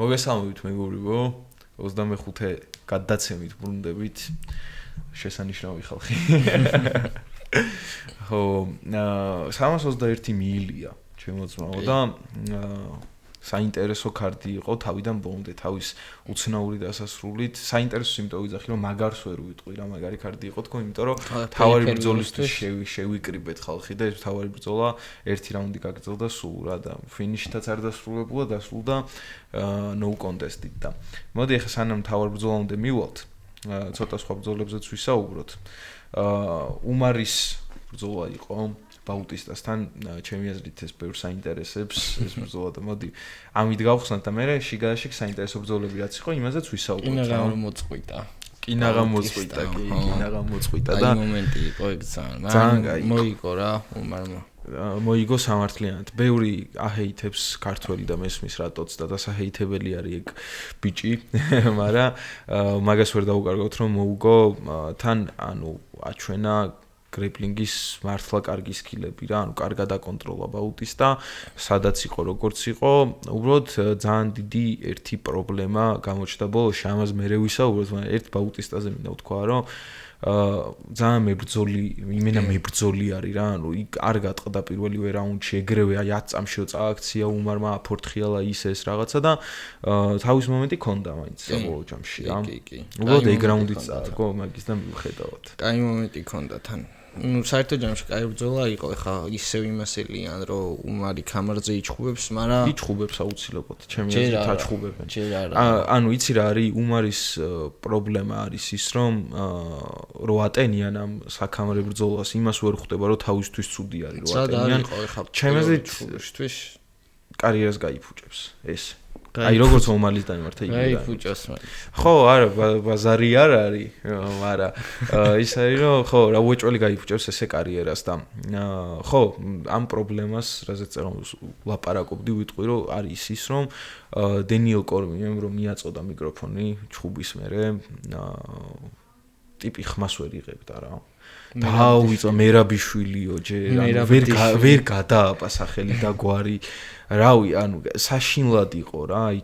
მოგესალმებით მეგობრებო 25 გადაცემით ბრუნდებით შესანიშნავი ხალხი ხო 321 მიილია ჩემო ძმაო და საინტერესო კარტი იყო თავიდან ბოლომდე თავის უცნაური დასასრულით საინტერესო იმიტომ ვიძახი რომ მაგარს ვერ ვიტყვი რა მაგარი კარტი იყო თქო იმიტომ რომ თავარი ბრძოლისთვის შევიკრიბეთ ხალხი და ეს თავარი ბრძოლა ერთი რაუნდი გაგრძელდა სულ რა და ფინიშითაც არ დასრულებულა დასრულდა no contest-ით და მოდი ახლა სანამ თავარი ბრძოლამდე მივალთ ცოტა სხვა ბრძოლებზეც ვისაუბროთ უმარის ბრძოლა იყო ბაუტისტასთან ჩემი აზრით ეს ბევრს საინტერესებს ეს ბრძოლა და მოდი ამით გავხსნათ და მე შიგადაშიგ საინტერესო ბრძოლები რაც იყო იმაზეც ვისაუბროთ რა მოწყვიტა კინაღა მოწყვიტა და აი მომენტი იყო ეგ ძალიან მოიგო რა უმარმა მოიგო სამართლიანად ბევრი აჰეითებს ქართველი და მესმის რატოც და დასაჰეითებელი არის ეგ ბიჭი მაგრამ მაგას ვერ დაუკარგავთ რომ მოუგო თან ანუ აჩვენა გრეპლინგის მართლა კარგი სკილები რა, ანუ კარგად აკონტროლა ბაუტისტა, სადაც იყო, როგორც იყო, უბრალოდ ძალიან დიდი ერთი პრობლემა გამოჩნდა ბოლოში, ამას მე ვისაუბროთ, მაგრამ ერთ ბაუტისტაზე მინდა ვთქვა, რომ ძალიან მებრძოლი არის რა, ანუ იქ არ გატყდა პირველივე რაუნდში, ეგრევე აი 10 წამში წააქცია უმარმა აფორთხიალა ის ეს რაღაცა და თავის მომენტი ქონდა მაინც საბოლოო ჯამში რა. უბრალოდ ეგ რაუნდიც წააგო მაგის და მიუხედავად. კაი მომენტი ქონდა თან. Ну, საერთოდ ჯამში კაი ბრძოლა იყო, ეხა ისევ იმასელიან, რომ უმარი კამარზე იჩხუბებს, მაგრამ იჩხუბებს აუცილებლად, ჩემი აზრით აჩხუბებენ. ჯერ არა. ანუ იცი რა არის, უმარის პრობლემა არის ის, რომ რო ატენიან ამ საკამრო ბრძოლას, იმას ვერ ხვდება, რომ თავისთვის ცუდი არის, რო ატენიან. ჩემი აზრით თავისთვის კარიერას გაიფუჭებს ეს. აი როგორც მომალის დაიმართა იგი. გაიფუჭოს მაგრამ. ხო, არა, ბაზარი არ არის, მაგრამ ის არის რომ ხო, რა უეჭველი გაიფუჭებს ესე კარიერას და ხო, ამ პრობლემას, რაზეც ლაპარაკობდი, ვიტყვი რომ არის ის რომ დენიელ კორმიემ რომ მიაწოდა მიკროფონი ჩხუბის მერე ტიპი ხმას ვერ იღებდა რა. დაუვიწა მერაბიშვილიო ჯერ ვერ გადააპასახელი და გვარი რავი ანუ საშინლად იყო რა აი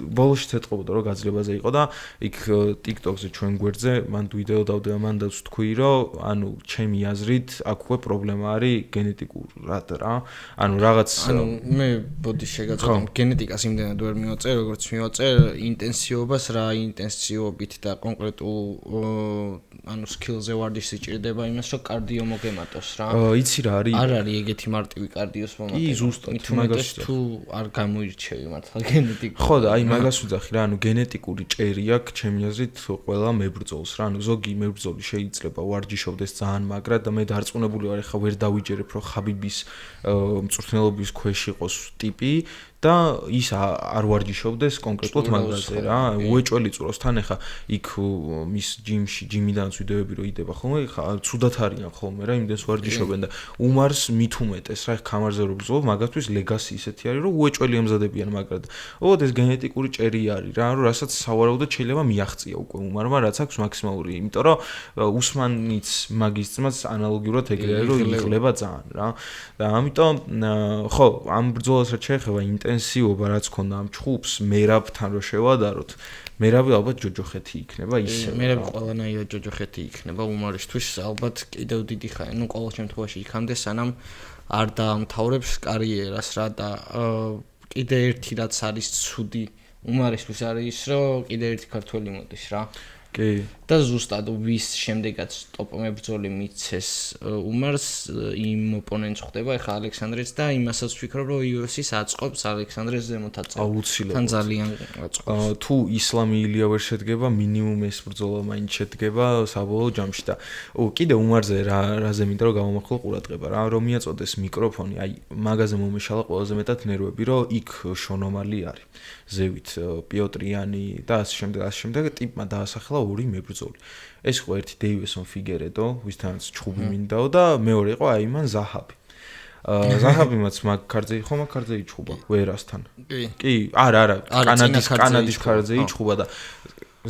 ბოლოში ეთყობოდა რომ გაძლებაზე იყო და იქ TikTok-ზე ჩვენ გვერდზე მან ვიდეო დავდება მან და ვთქვი რომ ანუ ჩემი აზრით აქ უკვე პრობლემა არის გენეტიკურად რა ანუ რაღაც ანუ მე ბოდი შეგაწყვეტ გენეტიკას იმდენად ვერ მივაწერ როგორც მივაწერ ინტენსივობას რა ინტენსივობით და კონკრეტულ ანუ skills-ზე ვარდი სიჭირდება იმას რომ კარდიო მოგემატოს რა იცი რა არის არ არის ეგეთი მარტივი კარდიოს მომატება კი ზუსტად მაგას თუ არ გამოირჩევი მართლა გენეტიკურად ხო და აი მაგას ვიძახი რა ანუ გენეტიკური ჭერი აქვს ჩემი აზრით ყველა მებრძოლს რა ანუ ზოგი მებრძოლი შეიძლება ვარჯიშობდეს ძალიან მაგრად და მე დარწმუნებული ვარ ეხა ვერ დავიჯერებ რომ ხაბიბის მწვრთნელობის ქვეშ იყოს ტიპი და ის არ ვარჯიშობდეს კონკრეტულად მაგაზე რა უეჭველი წუროს თან ეხა იქ მის ჯიმში ჯიმიდანაც ვიდეოები რო იდება ხოლმე ეხა ცუდად არიან ხოლმე რა იმდენს ვარჯიშობენ და უმარს მით უმეტეს რა ხამარზე რო ბრძოლობ მაგათთვის ლეგასი ისეთი არის რომ უეჭველი ემზადებიან მაგრამ ოღონდ ეს გენეტიკური ჭერი არის რა რომ რასაც სავარაუდოდ შეიძლება მიაღწია უკვე უმარმა რაც აქვს მაქსიმალური იმიტომ რომ უსმანიც მაგის ძმაც ანალოგიურად ეგრე არის რომ იღლება ძალიან რა და ამიტომ ხო ამ ბრძოლას რაც შეეხება ინტენსივობა რაც ქონდა ამ ჩხუბს მერაბთან რო შევადაროთ მერაბი ალბათ ჯოჯოხეთი იქნება ისე მერაბი ყველანაირად ჯოჯოხეთი იქნება უმარისთვის ალბათ კიდევ დიდი ხანი ნუ ყოველ შემთხვევაში იქამდე სანამ არ დაამთავრებს კარიერას რა და კიდე ერთი რაც არის ცუდი უმარისთვის არის რომ კიდე ერთი ქართველი მოდის რა კი და ზუსტად ვის შემდეგაც ტოპ მებრძოლი მიცეს უმარს იმ ოპონენტს ხვდება ეხა ალექსანდრეც და იმასაც ვფიქრობ რომ UFC-ს აწყობს ალექსანდრეს ზემოთ აწევს აუცილებლად თან ძალიან აწყობს თუ ისლამი ილია ვერ შედგება მინიმუმ ეს ბრძოლა მაინც შედგება საბოლოო ჯამში და კიდე უმარზე რაზე მინდა რომ გამომახვილო ყურადღება რა რომ მიაწოდეს მიკროფონი აი მაგაზე მომეშალა ყველაზე მეტად ნერვები რომ იქ შონომალი არის ზევით პიოტრიანი და ასე შემდეგ ტიპმა დაასახელა ორი მებრძოლი ეს იყო ერთი დეივისონ ფიგერედო ვისთანაც ჩხუბი მინდაო და მეორე იყო აი მან ზაჰაბი ზაჰაბიმაც მაგ ქარზე იყო მაგ ქარზე იჩხუბა ვერასთან კი არა კანადის ქარზე იჩხუბა და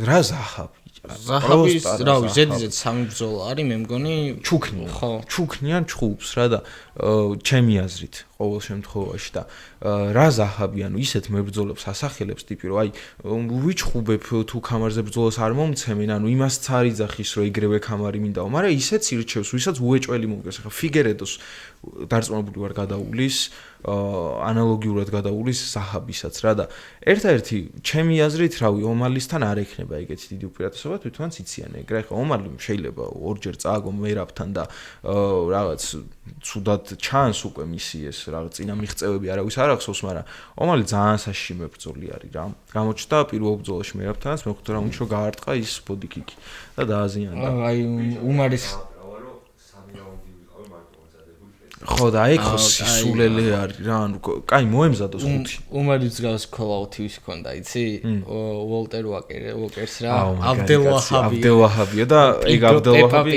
რა ზაჰაბი ზაჰაბის რავი ზედიზედ სამი ბრძოლა არის მე მგონი ჩუქნიან ჩხუბს რა და ჩემი აზრით ყოველ შემთხვევაში და რა ზაჰაბი ანუ ისეთ მებრძოლებს ასახელებს ტიპი რომ აი ვიჩხუბებ თუ კამარზე ბრძოლას არ მომცემენ ანუ იმასაც არ იძახის რომ ეგრევე კამარი მინდაო მაგრამ ისეც ირჩევს ვისაც უეჭველი მომგეს ახლა ფიგერედოს დარწმუნებული ვარ გადაულის ანალოგიურად გადაულის ზაჰაბისაც რა და ერთ-ერთი ჩემი აზრით რავი ომალისთან არ ექნება ეგეთი დიდი უპირატესობა თვითონაც იციან ეგრე ხა ომალი შეიძლება ორჯერ წააგო მერაბთან და რაღაც ცუდად ჩანს უკვე მისი ეს რაღაც წინა მიღწევები არავის არ ახსოვს მაგრამ ომალი ძალიან საშიში მებრძოლი არის რა გამოჩნდა პირველ ბრძოლაში მერაბთანაც მეხუთე რაუნდში რომ გაარტყა ის ბოდიკიკი და დააზიანდა აი უმარის ხო და ეგ ხო სისულელე არის რა ანუ კაი მოემზადოს ხუთი უმარის გავს კოლაუთივის ჰქონდა იცი ვოლტერ უოკერს რა აბდელვაჰაბია და ეგ აბდელვაჰაბი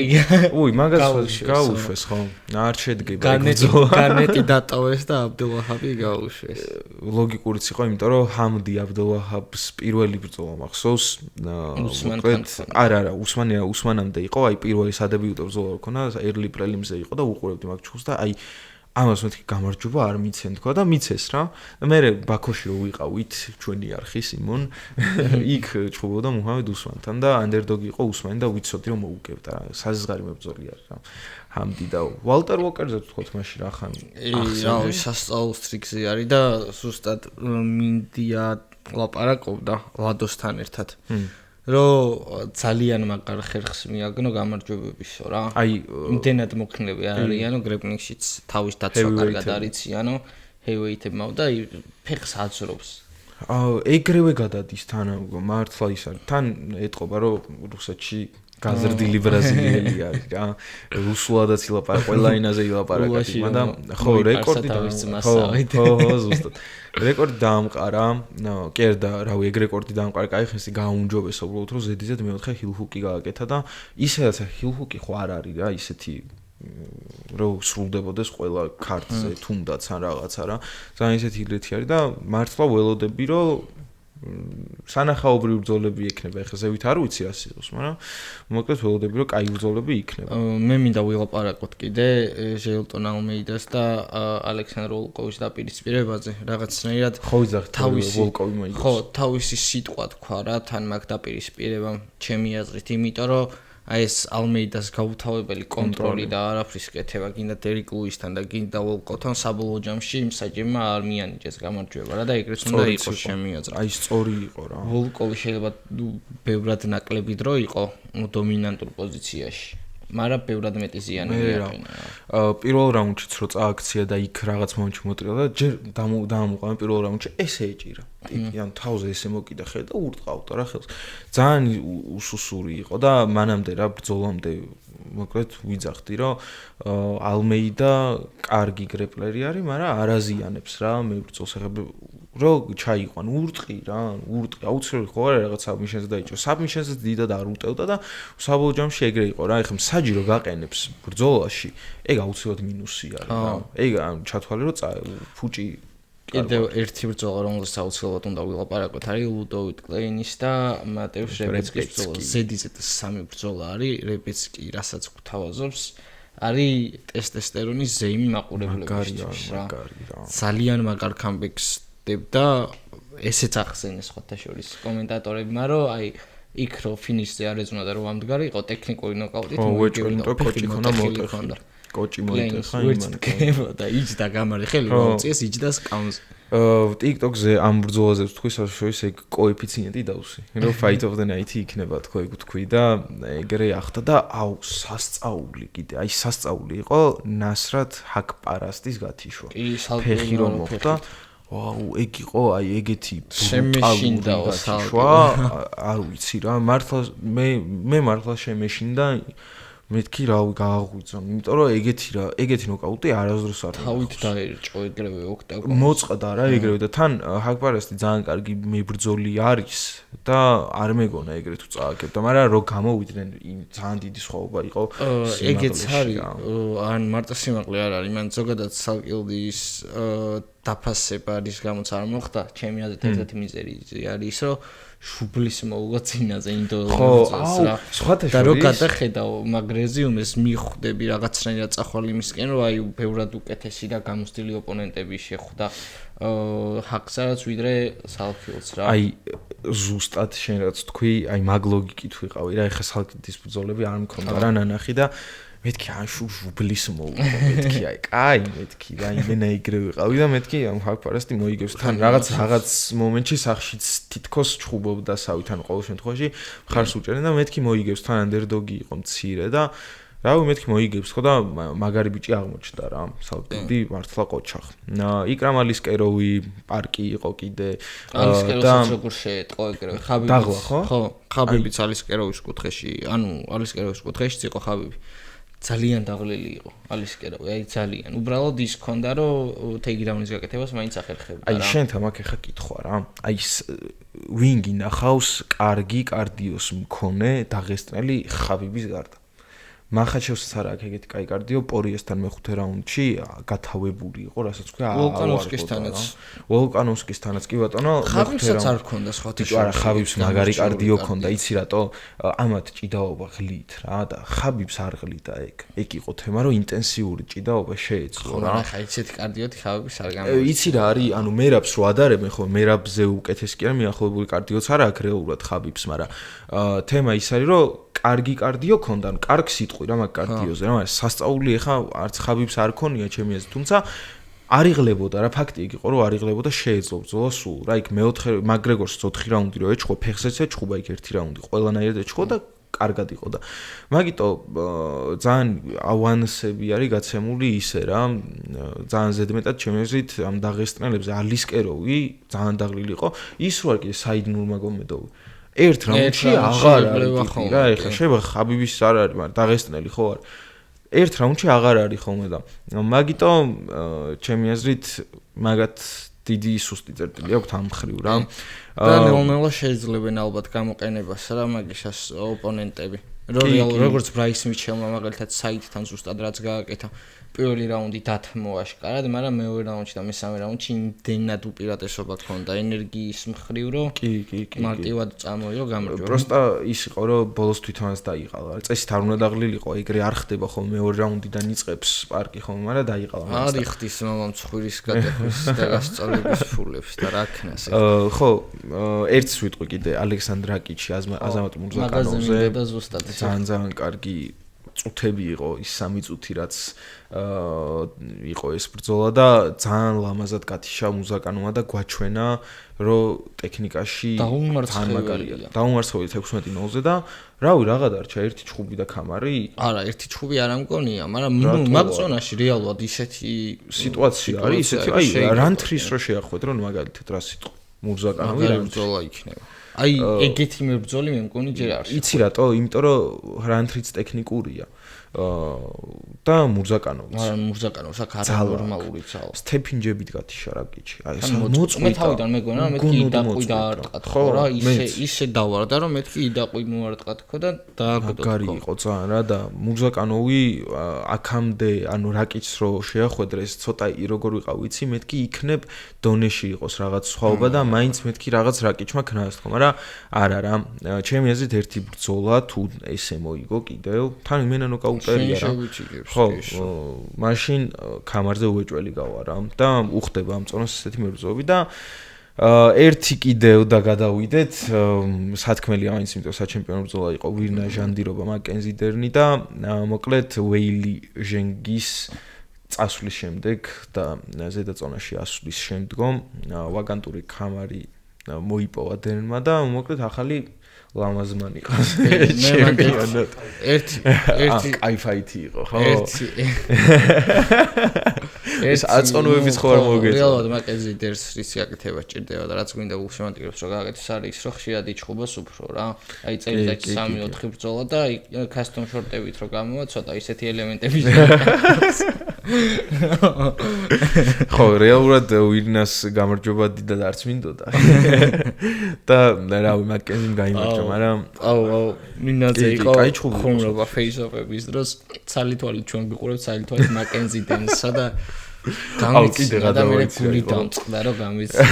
უი მაგას გაუშვეს ხო არ შედგება განეტი დატოვეს და აბდელვაჰაბი გაუშვეს ლოგიკურიც იყო იმიტომ რომ ჰამდი აბდელვაჰაბს პირველი ბრძოლა მახსოვს არა უსმანამდე იყო აი პირველი სადებიუტო ბრძოლა ქონა ერლი პრელიმზე იყო და უყურებდი მაგ ჩხუბს და აი ამას მეთქი გამარჯვება არ მიცენ თქვა და მიცეს რა მე ბაქოში რო ვიყავით ჩვენი არხი სიმონ იქ ჩხუბობდა მუჰამედ უსმანთან და ანდერდოგი იყო უსმანი და ვიცოდი რომ მოუგებდა საზღარი მებრძოლი არის რა ჰამდი და ვალტერ უოკერზე თქვათ მაშინ რა ხან რა სასწაულს ტრიქზე არის და ზუსტად მინდია ლაპარაკობდა ლადოსთან ერთად რომ ძალიან მაგარ ხერხს მიაგნო გამარჯვებებისო რა. აი, იმდენად მოქნილები არიანო გრეპლინგშიც თავის დაცვა კარგად არიციანო, ჰეივეითებმა და ფეხს აცრობს. ეგრევე გადადის თან მართლა ის არის. თან ეტყობა რომ რუსეთში გაზრდილი ბრაზილიელი არის რა. რუსულადაც ილაპარაკა, ყველა ენაზე ილაპარაკა, მაგრამ ხო რეკორდი ხო ზუსტად. რეკორდი დაამყარა, კერდა, რავი, ეგ რეკორდი დაამყარა, კაი ხესი გააუმჯობესა უბრალოდ რომ ზედიზედ მეოთხე ჰილჰუკი გააკეთა და ისედაც ჰილჰუკი ხო არ არის რა, ისეთი რომ სრულდებოდეს ყველა ქარტზე თუნდაც ან რაღაცა რა. ძალიან ისეთი ილეთი არის და მართლა ველოდები რომ სანახაობრივი ბრძოლები იქნება. ეხლა ზევით არ ვიცი რა სიყოს, მაგრამ მოკლედ ველოდები რომ კაი ბრძოლები იქნება. მე მინდა ვილაპარაკოთ კიდე ჟელტონ ალმეიდას და ალექსანდრ ვოლკოვის დაპირისპირებაზე. რაღაცნაირად თავისი ვოლკოვი მოიგოს. ხო, თავისი სიტყვა თქვა რა, თან მაგ დაპირისპირებამ ჩემი აზრით, იმიტომ რომ აი ეს ალმეიდას გაუთავებელი კონტროლი და არაფრის კეთება გინდა დერიკ ლუისთან და გინდა ვოლკოვთან საბოლოო ჯამში იმ საჭირმა არ მიანიჭეს გამარჯვება რა და ეგრეთ უნდა იყოს ჩემი აზრით. აი სწორი იყო რა. ვოლკოვი შეიძლება ბევრად ნაკლები დრო იყო დომინანტურ პოზიციაში. მაგრამ ბევრად მეტი ზიანი მიაყენა. პირველ რაუნდშიც რო წააქცია და იქ რაღაც მომენტში მოტრიალდა და ჯერ დაამოყანა პირველ რაუნდში ესე ეჭირა. ტიპი ან თავზე ესე მოკიდა ხელი და ურტყავდა რა ხელს. ძალიან უსუსური იყო და მანამდე რა ბრძოლამდე მოკლედ ვიძახდი რომ ალმეიდა კარგი გრეპლერი არის, მაგრამ არაზიანებს რა მებრძოლს ახლა რო ჩაიყვან ურტყი რა, ურტყი აუცილებლად ხო არა რაღაც საბმიშენზე დაიჭო. საბმიშენზე დიდად არ უტევდა და საბოლოო ჯამში ეგრე იყო რა. ეხლა საჯირო გაყენებს ბრძოლაში, ეგ აუცილებლად მინუსი არის რა. ეგ ჩათვალე რომ ფუჭი კიდევ ერთი ბრძოლა რომელსაც აუცილებლად უნდა ვილაპარაკოთ არის ლუდოვიტ კლეინის და მატეუშ რებეცკის ბრძოლა. ზედიზედ სამი ბრძოლა არის, რებეცკი რასაც გვთავაზობს არის ტესტესტერონის ზეიმი მაყურებლობისთვის რა. ძალიან მაგარ კამბექს და ესეც ახსენეს სხვათა შორის კომენტატორებმა რომ აი იქ რო ფინიშზე არ ეძღვნა და რომ ამდგარი იყო ტექნიკური ნოკაუტით მოუჭრინდა კოჭი ქონდა მოტეხა კოჭი მოიტეხა იმან და იჯდა გამარი ხელი მოუწიეს იჯდა სკამზე TikTok-ზე ამ ბრძოლაზე ვთქვი საშუალო ეგ კოეფიციენტი დავსვი რომ fight of the night იქნება თქო ეგ ვთქვი და ეგრე ახდა და აუ სასწაული კიდე აი სასწაული იყო ნასრათ ჰაკპარასტის გათიშვა ფეხი რომ მოხდა ვაუ ეგ იყო აი ეგეთი შემეშინდაო შვა არ ვიცი რა მართლა მე მართლა შემეშინდა მეთქი რავი გააღვიძა იმიტომ რომ ეგეთი ნოკაუტი არასდროს არ თავით დაერჭო ეგრევე ოქტაგონში მოწყდა რა ეგრევე და თან ჰაკპარასტი ძალიან კარგი მებრძოლი არის და არ მეგონა ეგრე თუ წააგებდა მაგრამ რო გამოვიდნენ ძალიან დიდი სხვაობა იყო ეგეც არის ან მარტო სიმაღლე არ არის მან ზოგადად სალკილდის დაფასება რის გამოც არ მოხდა, ჩემი აზრით ერთ-ერთი მიზეზი არის ის, რომ შუბლის მოუღო წინაზე ინდოელებს რა. და რო გადახედავ მაგ რეზიუმეს მიხვდები რაღაცნაირად წახვალ იმისკენ, რომ აი ბევრად უკეთესი და გამოცდილი ოპონენტები შეხვდა ჰაკსარაც ვიდრე სალქილს რა. აი ზუსტად შენ რაც თქვი, აი მაგ ლოგიკით ვიყავი რა, ეხა სალქილის ბრძოლები არ მქონდა რა ნანახი და მეთქი ან შუბლის მოუღო მეთქი აი კაი მეთქი და იმენა იგრე ვიყავი და მეთქი ამ ფაქტ-ფარასტი მოიგებს თან რაღაც მომენტში სახშიც თითქოს ჩხუბობდა სავით ან ყოველ შემთხვევაში მხარს უჭერენ და მეთქი მოიგებს თან ანდერდოგი იყო მცირე და რავი მეთქი მოიგებს ხო და მაგარი ბიჭი აღმოჩნდა რა სალკიდი მართლა ყოჩახ იკრამალისკეროვი პარკი იყო კიდე ალისკეროვს როგორ შეეტყო ეგრევე ხაბიბი დაღლა ხო ხაბიბიც ალისკეროვის კუთხეში ანუ ალისკეროვის კუთხეშიც იყო ხაბიბი ძალიან დაღლილი იყო ალისკეროვი აი ძალიან უბრალოდ ის ქონდა რომ თეიგრაუნის გაკეთებას მაინც ახერხებდა რა აი შენთან მაგ ეხა კითხვა რა აი ვინგი ნახავს კარგი კარდიოს მქონე დაღესტნელი ხაბიბის გარდა მახაჩევსაც არა აქ ეგეთი კაი კარდიო პორიესთან მეხუთე რაუნდში გათავებული იყო რასაც ქვია ვოლკანოვსკისთანაც კი ბატონო ხაბიბსაც არ ქონდა სხვა თიშო არა ხაბიბს მაგარი კარდიო ქონდა იცი რატო ამათ ჭიდაობა ღლით რა და ხაბიბს არ ღლიდა ეგ იყო თემა რომ ინტენსიური ჭიდაობა შეეძლო რა ხა იცით კარდიოთი ხაბიბს არ გამოიწვია იცი რა არის ანუ მერაბს რო ადარებენ ხო მერაბზე უკეთეს კი არა მიახლოებული კარდიოც არა აქ რეალურად ხაბიბს მაგრამ თემა ის არის რომ კარგი კარდიო ქონდა ანუ კარგ სიტყვი რა მაგ კარდიოზე რა მაგრამ სასწაული ეხა არც ხაბიბს არ ქონია ჩემი აზრით თუმცა არიღლებოდა რა ფაქტი იქ იყო რომ არიღლებოდა შეეძლო ბრძოლა სულ რა იქ მეოთხე მაგრეგორს 4 რაუნდი რო ეჩხო ფეხზეც ეჩხობა იქ 1 რაუნდი ყველანაირად ეჩხო და კარგად იყო და მაგიტო ძალიან ავანსები არის გაცემული ისე რა ძალიან ზედმეტად ჩემი აზრით ამ დაღესტნელებზე ალისკეროვი ძალიან დაღლილი იყო ის რო არ კიდე საიდ ნურმაგომედოვი ერთ რაუნდში აღარ არის რა ეხლა შეიძლება ხაბიბის არ არის მაგრამ დაღესტნელი ხო არ ერთ რაუნდში აღარ არის ხოლმე და მაგიტო ჩემი აზრით მაგათ დიდი სუსტი წერტილი აქვს ამ ხრივ რა და ნელ-ნელა შეძლებენ ალბათ გამოყენებას რა მაგისას ოპონენტები როგორც ბრაის მიჩელმა მაგალითად საიტთან ზუსტად რაც გააკეთა პირველი რაუნდი დათმო აშკარად, მაგრამ მეორე რაუნდში და მესამე რაუნდში იმდენად უპირატესობა ჰქონდა ენერგიის მხრივ, რომ კი მარტივად წამოიღო გამარჯვება. პროსტა ის იყო, რომ ბოლოს თვითონაც დაიყალა. წესით არ უნდა დაღლილიყო, ეგრე არ ხდება ხოლმე მეორე რაუნდიდან იწყებს პარკი ხოლმე, მაგრამ დაიყალა. არ იხდის მამამ ცხვირის გადახვის და გასწავლების ფულებს და რა ქნას. ხო, ერთს ვიტყვი კიდე ალექსანდრაკიჩი აზამატ მურზაკანოვზე. ძალიან კარგი წუთები იყო ის 3 წუთი რაც იყო ეს ბრძოლა და ძალიან ლამაზად გათიშა მუზაკანოვა და გვაჩვენა რომ ტექნიკაში ძალიან მაგარია. დაუმარცხებელი 16-0-ზე და რავი რაღა დარჩა ერთი ჩხუბი და ქამარი? არა, ერთი ჩხუბი არ ამგონია, მაგრამ მაგ ზონაში რეალურად ისეთი სიტუაცია არის, ისეთი აი რანთრის რო შეახვედრ რომ მაგალითად რა სიტყვა მუზაკანოვი რა ბრძოლა იქნება. აი ეგეთი მებრძოლი მე მგონი ჯერ არ არის. იცი რატო? იმიტომ რომ რანთრიც ტექნიკურია. და მურზაკანოვიც. არა, მურზაკანოვს აქ არა ნორმალური ძალა. სტეფინჯებით გათიშა რაკიჩი. აი მოწყვეტა. მე თავიდან მეგონა რომ მეთქი იდაყვი და არტყათ ხო რა, ისე დავარდა რომ მეთქი იდაყვი მოარტყათ ხო და დააგდო. მაგარი იყო ძალიან რა და მურზაკანოვი აქამდე ანუ რაკიჩს რო შეახვედრეს ცოტა როგორ ვიყავ ვიცი, მეთქი იქნებ დონეში იყოს რაღაც სხვაობა და მაინც მეთქი რაღაც რაკიჩმა ქნას თქო, მაგრამ არა რა. ჩემი აზრით ერთი ბრძოლა თუ ესე მოიგო კიდევ თან იმენა ნოკაუტ ხო, მაშინ კამარზე უეჭველი გავა რა და უხდება ამ წონას ესეთი მებრძოლები და ერთი კიდევ და გადავიდეთ სათქმელი მაინც იმიტომ საჩემპიონო ბრძოლა იყო ვირნა ჟანდირობა მაკენზი დერნი და მოკლედ ვეილი ჟენგის წასვლის შემდეგ და ზედა წონაში ასვლის შემდგომ ვაგანტური კამარი მოიპოვა დერნმა და მოკლედ ახალი ლამაზმანი ყავს ჩემპიონად ერთი კაი ფაითი იყო ხო ეს აწონოების ხო არ მოგეწონა რეალურად მაკენზი დერს რისი აკეთება ჭირდება და რაც გვინდა უშემატკივრებს რო გააკეთოს არის რომ ხშირად იჩხუბოს უფრო რა აი წელიწადში 3-4 ბრძოლა და აი კასტომ შორტებით რო გამოვა ცოტა ისეთი ელემენტები ხო რეალურად ვირნას გამარჯვება დიდად არც მინდოდა და რავი მაკენზიმ გაიმარჯვა მაგრამ აუ მინაძე იყო ხუმრობა ფეისოფების დროს ცალი თვალით ჩვენ ვიყურებთ ცალი თვალით მაკენზი დენსა და გამიცინა და მე გული დამწყდა რომ გამიცინა.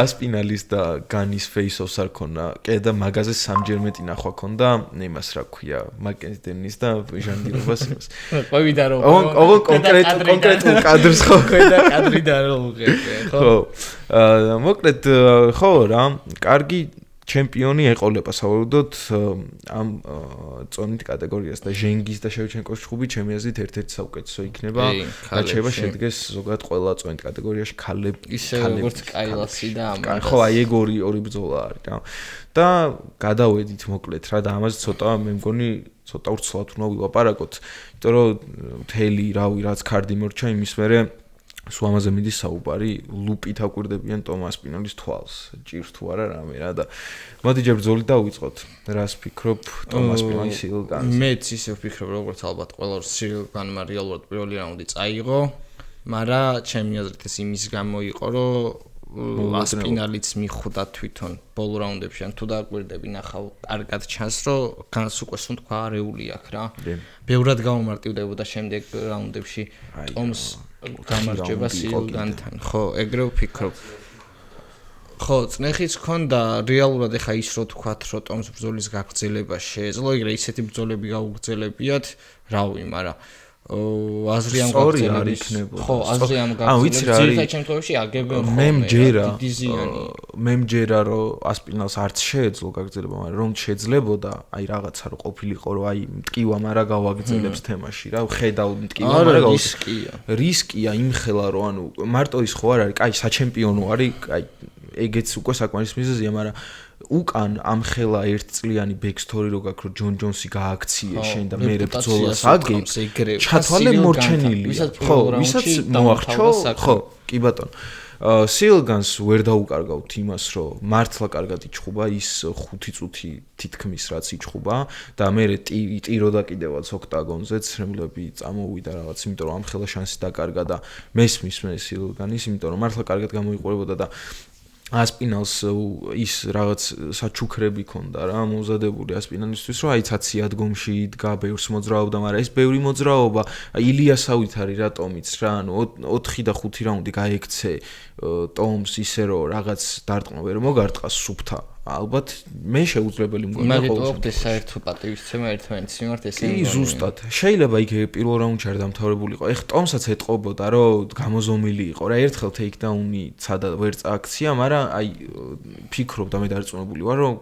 ასპინალის და განის face-offs არ ქონა. კი და მაგაზე სამჯერ მეტი ნახვა ქონდა იმას რა ქვია, მაკენზდენის და ჟანგირობას იმას. ყოვიდა რომ ოღონ კონკრეტულ კადრს ხო და კადრიდან რომ უღებე, ხო? მოკლედ ხო რა, კარგი ჩემპიონი ეყოლება საბოლოოდ ამ წონით კატეგორიას და ჟენგის და შევჩენკოს ჩხუბი ჩემი აზრით ერთ-ერთი საუკეთესო იქნება და შეიძლება შედგეს ზოგადად ყველა წონით კატეგორიაში ისე როგორც კაილასი და ამას ხო აი ეგ ორი ბრძოლა არის რა და გადავედით მოკლედ რა და ამაზე ცოტა მე მგონი ცოტა ვრცლად უნდა ვილაპარაკოთ იმიტომ რომ მთელი რავი რაც ქარდი მორჩა იმის მერე სულ ამაზე მიდის საუბარი ლუპით აკვირდებიან ტომას პინოლის თვალს ჭირს თუ არა რამე რა და მოდი ჯერ ბრძოლით დავიწყოთ რას ფიქრობ ტომას პინოლის სილგანზე მეც ისე ვფიქრობ როგორც ალბათ ყველა სილგანმა რეალურად პირველი რაუნდი წაიღო მაგრამ ჩემი აზრით ეს იმის გამო იყო რომ ასპინალიც მიხვდა თვითონ ბოლო რაუნდებში ან თუ დააკვირდები ნახავ კარგად ჩანს რომ განს უკვე სულ თქვა არეული აქვს რა ბევრად გაუმარტივდებოდა შემდეგ რაუნდებში ტომს გამარჯვება სილგანთან ხო ეგრე ვფიქრობ ხო წნეხიც ქონდა რეალურად ეხა ის რო თქვათ რომ ტომს ბრძოლის გაგრძელება შეეძლო ეგრე ისეთი ბრძოლები გაუგრძელებიათ რავი მაგრამ აზრი ამ გაგრძელების ხო აზრი ამ გაგრძელების ძირითად შემთხვევაში აგებენ ხოლმე მე მჯერა რომ ასპინალს არც შეეძლო გაგრძელება მაგრამ რომ შეძლებოდა აი რაღაცა რო ყოფილიყო რომ აი მტკივა მაგრამ გავაგრძელებს თემაში რა ხედავ მტკივა მაგრამ რისკია იმხელა რომ ანუ მარტო ის ხო არ არის კაი საჩემპიონო არის კაი ეგეც უკვე საკმარის მიზეზია მაგრამ უკან ამხელა ერთწლიანი ბექსტორი რო გაქვს რომ ჯონ ჯონსი გააქციე შენ და მე ბრძოლას აგებს ჩათვალე მორჩენილი ხო ვისაც მოახჩო ხო კი ბატონო სილგანს ვერ დაუკარგავთ იმას რომ მართლა კარგად იჩხუბა ის 5 წუთი თითქმის რაც იჩხუბა და მე ტიროდა კიდევაც ოქტაგონზე ცრემლები წამოვიდა რაღაც იმიტომ რომ ამხელა შანსი დაკარგა და მესმის მე სილგანის იმიტომ რომ მართლა კარგად გამოიყურებოდა და ასპინალს ის რაღაც საჩუქრები ქონდა რა მომზადებული ასპინალისთვის რომ აი ცაცი ადგომში იდგა ბევრს მოძრაობდა მაგრამ ეს ბევრი მოძრაობა ილიასავით არის რა ტომიც რა ანუ 4 და 5 რაუნდი გაექცე ტომს ისე რომ რაღაც დარტყმა ვერ მოგარტყა სუფთა ალბათ მე შეუძლებელი მგონია ხოლმე მაგით ეს საერთო პატივისცემა ერთმანეთის მიმართ ესე კი ზუსტად შეიძლება იქ პირველ რაუნდში არ დამთავრებულიყო ეხ ტომსაც ეთყობოდა რომ გამოზომილი იყო რა ერთხელ ტეიქდაუნი ცადა ვერ წააქცია მაგრამ აი ფიქრობ და მე დარწმუნებული ვარ რომ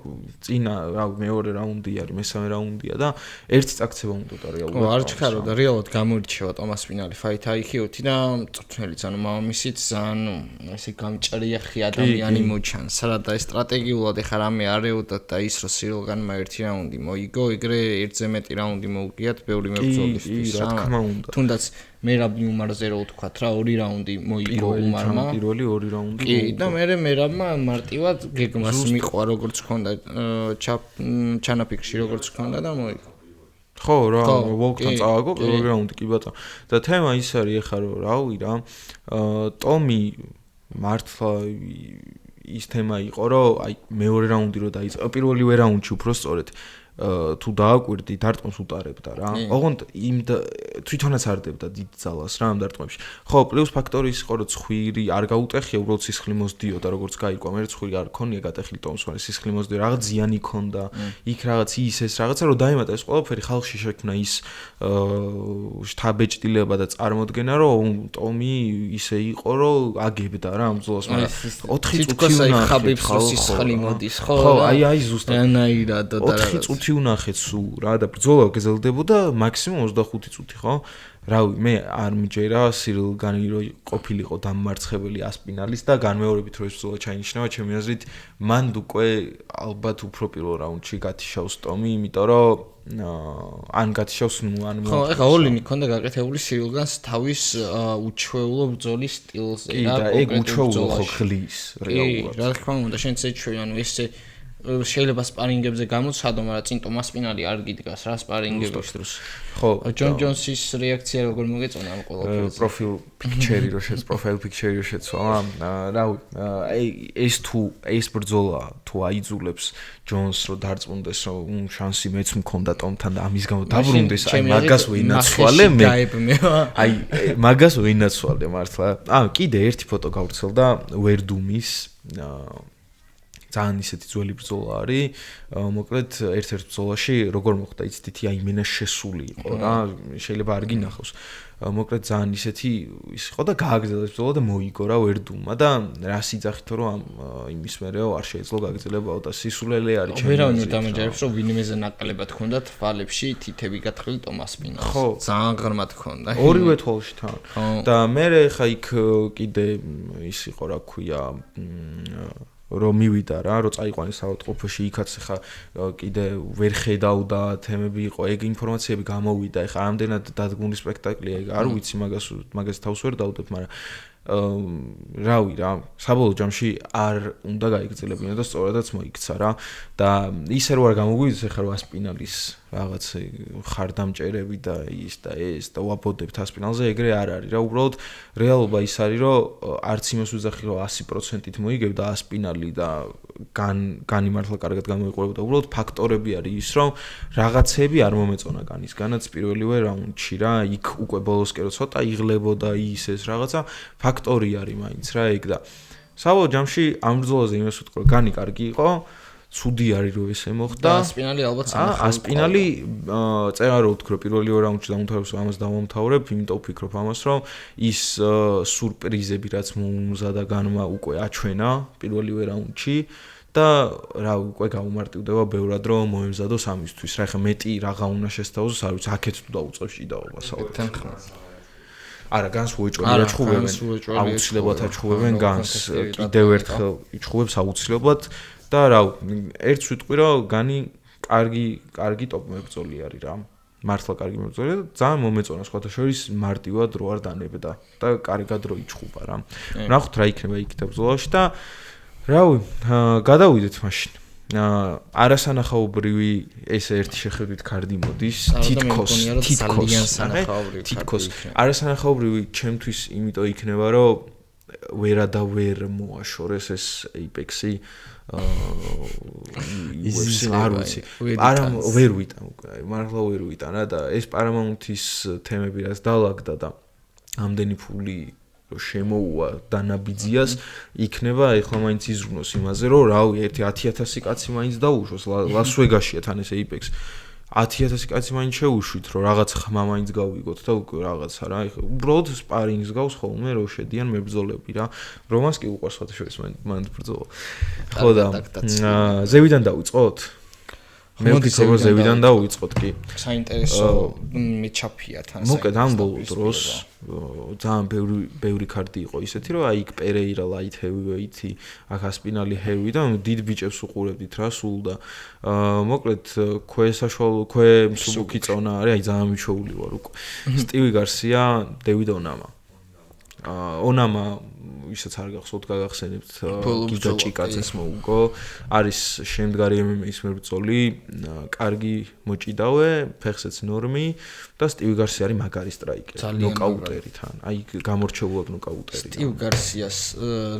წინა რა მეორე რაუნდი არის მესამე რაუნდია და ერთი წაქცევა უნდა რეალურად არ ჩქარო და რეალურად გამოირჩევა ტომას პინალი ფაით აიქიოთი და მწვრთნელიც ანუ მამამისიც ანუ ესე გამჭრიახი ადამიანი მოჩანს რა და ეს სტრატეგიულად რამე არეოდათ და ის რომ სილგანმა ერთი რაუნდი მოიგო, ეგრე ერთზე მეტი რაუნდი მოუგიათ ბევრი მებრძოლისთვის რა თქმა უნდა. თუნდაც მერაბი უმარზე რო ვთქვათ რა, 2 რაუნდი მოიგო უმარმა. პირველი 2 რაუნდი. კი, და მერაბმა მარტივად გეგმას მიყვა როგორც ქონდა ჩანაფიქში როგორც ქონდა და მოიგო. ხო რა, ვოლკთან წავაგო პირველი რაუნდი კი ბატონო. და თემა ის არის ეხა რომ რავი რა, ტომი მართლა ის თემა იყო რომ აი მეორე რაუნდი რო დაიწყო პირველივე რაუნდში უფრო სწორედ თუ დააკვირდი დარტყმას უტარებდა რა. ოღონდ იმ თვითონაც არდებდა დიდ ძალას რა ამ დარტყმებში. ხო, პლუს ფაქტორი ის იყო რომ ცხვირი არ გაუტეხია, უბრალოდ სისხლი მოსდიოდა, როგორც გაირკვა, მე ცხვირი არ ქონია გატეხილი ტომს, მაგრამ სისხლი მოსდიოდა, რაღაც ზიანი ქონდა. იქ რაღაც ის რაღაცა რომ დაემატა ეს ყველაფერი ხალხში შექმნა ის შთაბეჭდილება და წარმოდგენა რომ ტომი ისე იყო რომ აგებდა რა ამ ბრძოლას, მაგრამ 4 წუთი ხაბიბს სისხლი მოდის, ხო? ხო, აი ზუსტად. ანაირად და რაღაც 4 წუთი უნახეთ სულ რა და ბრძოლა გრძელდებოდა მაქსიმუმ 25 წუთი ხო? რავი, მე არ მჯერა სილგანი რო ყოფილიყო დამმარცხებელი ასპინალის და განმეორებით რო ეს ბრძოლა ჩაინიშნება, ჩემი აზრით მან უკვე ალბათ უფრო პირველ რაუნდში გათიშავს ტომი, იმიტომ რომ ან გათიშავს ან ხო, ეხა ოლინი ქონდა გაკეთებული სილგანს თავის უჩვეულო ბრძოლის სტილზე და ეგ უჩვეულო ხო ხლის რეალურად. რა თქმა უნდა, შენც ეჩვევი, ანუ ესე შეიძლება სპარინგებზე გამოცადო, მაგრამ წინ ტომას სპინალი არ გიდგას რა სპარინგების დროს. ხო, ჯონ ჯონსის რეაქცია როგორ მოგეწონა ამ ყველაფერზე? პროფილ პიქჩერი რო შეც, პროფაილ პიქჩერი რო შეცვალა. რავი, ეს ბრძოლა თუ აიძულებს ჯონს რო დარწმუნდეს, რომ შანსი მეც მქონდა ტომთან და ამის გამო დაბრუნდეს, აი მაგას ვინაცვალე მე. აი მაგას ვინაცვალე მართლა. კიდე ერთი ფოტო გავრცელდა ვერდუმის ძალიან ისეთი ძველი ბრძოლა არის. მოკლედ ერთ-ერთ ბრძოლაში როგორ მოხდა იცით თითი აი მენა შესული იყო რა, შეიძლება არ გინახავს. მოკლედ ძალიან ისეთი ის იყო და გააგრძელა ეს ბრძოლა და მოიგო რა ვერდუმმა და რას იძახითო რომ იმის მერეო არ შეეძლო გაგრძელებაო და სისულელე არის ჩემი. ვერავინ დამეჯერებს რომ ვინმეზე ნაკლებად ჰქონდათ თვალებში თითები გათხრილი ტომას სპინალს. ძალიან ღრმად ჰქონდა. ორივე თვალში თან. და მე ხა იქ კიდე ის იყო რა ქვია რომ მივიდა რა, რომ წაიყვანეს საავადმყოფოში, იქაც ხა კიდე ვერ ხედავდა თემები იყო, ეგ ინფორმაციები გამოვიდა, ხა ამდენად დადგმული სპექტაკლია, ეგ არ ვიცი მაგას თავს ვერ დავდებ, მაგრამ რავი რა, საბოლოო ჯამში არ უნდა გაიგრძელებინა და სწორადაც მოიქცა რა და ისე რომ არ გამოგვიძეს ხა რა სპინალის რაღაც ხარდამჭერები და ის და ეს და ვაბოდებთ ასპინალზე ეგრე არ არის რა უბრალოდ რეალობა ის არის რომ არც იმას ვიძახი რომ 100%-ით მოიგებდა ასპინალი და განიმართლა კარგად გამოიყურებოდა უბრალოდ ფაქტორები არის ის რომ რაღაცები არ მომეწონა განისგანაც პირველივე რაუნდში რა იქ უკვე ბოლოსკერო ცოტა იღლებოდა ის ეს რაღაცა ფაქტორი არის მაინც რა ეგ და საბოლოო ჯამში ამ ბრძოლაზე იმას ვთქვი რომ განი კარგი იყო ცუდი არის რომ ესე მოხდა. ასპინალი ალბათ ასპინალი წერა რომ ვთქვი რომ პირველი რაუნდში დამთავრებს ამას დავამთავრებ, იმიტომ ვფიქრობ ამას რომ ის სურპრიზები რაც მომზადა განმა უკვე აჩვენა პირველივე რაუნდში და რა უკვე გაუმარტივდება ბევრად რომ მოემზადოს ამისთვის. რა ხა მეტი რაღა უნდა შესთავაზოს, არ ვიცი, აქეთ თუ დაუწყებს ჭიდაობას საერთოდ. არა, განს უეჭვებია ჩხუბებენ. აუცილებლად აჩხუბებენ განს. კიდევ ერთხელ იჩხუბებს აუცილებლად და რა ერთს ვიტყვი რომ განი კარგი ტოპ მებრძოლი არის რა მართლა კარგი მებრძოლია და ძალიან მომეწონა სხვათა შორის მარტივად რო არ დანებდა და კარგად რო იჩხუბა რა ნახოთ რა იქნება იქით ბრძოლაში და რავი გადავიდეთ მაშინ არასანახაობრივი ესე ერთი შეხედვით კარდი მოდის თითქოს არასანახაობრივი ჩემთვის იმიტომ იქნება რომ ვერა და ვერ მოაშორეს ეს Apex-ი არ ვიცი არა ვერ ვიტან უკვე მართლა ვერ ვიტან რა და ეს Paramount-ის თემები რაც დალაგდა და ამდენი ფული შემოუვა დანაბიძიას იქნება ეხლა მაინც იზრუნოს იმაზე რომ რავი 10,000 კაცი მაინც დაუშვოს ლას-ვეგასშია თან ეს Apex 10,000 კაცი მაინც შეუშვით რომ რაღაც ხმა მაინც გავიგოთ და უკვე რაღაცა რა ეხლა უბრალოდ სპარინგს გავს ხოლმე რომ შედიან მებრძოლები რა რომას კი უყვარს სხვათა შორის მანდ ბრძოლა ხო და ზევიდან დავიწყოთ მე ვფიქრობ რომ ზევიდან დავიწყოთ კი საინტერესო მეჩაფია თან მოკედ ამ ბოლო დროს ძალიან ბევრი კარდი იყო ისეთი რომ აი იქ პერეირა light heavyweight-ი აქ ასპინალი heavy და დიდ ბიჭებს უყურებდით რა სულ და მოკლედ ქვე მსუბუქი წონა არის აი ძალიან მიჩვეული ვარ უკვე სტივი გარსია დევიდ ონამა ისაც არ გახსოვთ გაგახსენებთ გიგა ჭიკაძეს მოუგო არის შემდგარი MMA-ის მებრძოლი კარგი მოჭიდავე ფეხსეც ნორმი და სტივი გარსია არის მაგარი სტრაიკერი ნოკაუტერი თან აი გამორჩეულად ნოკაუტერი სტივ გარსიას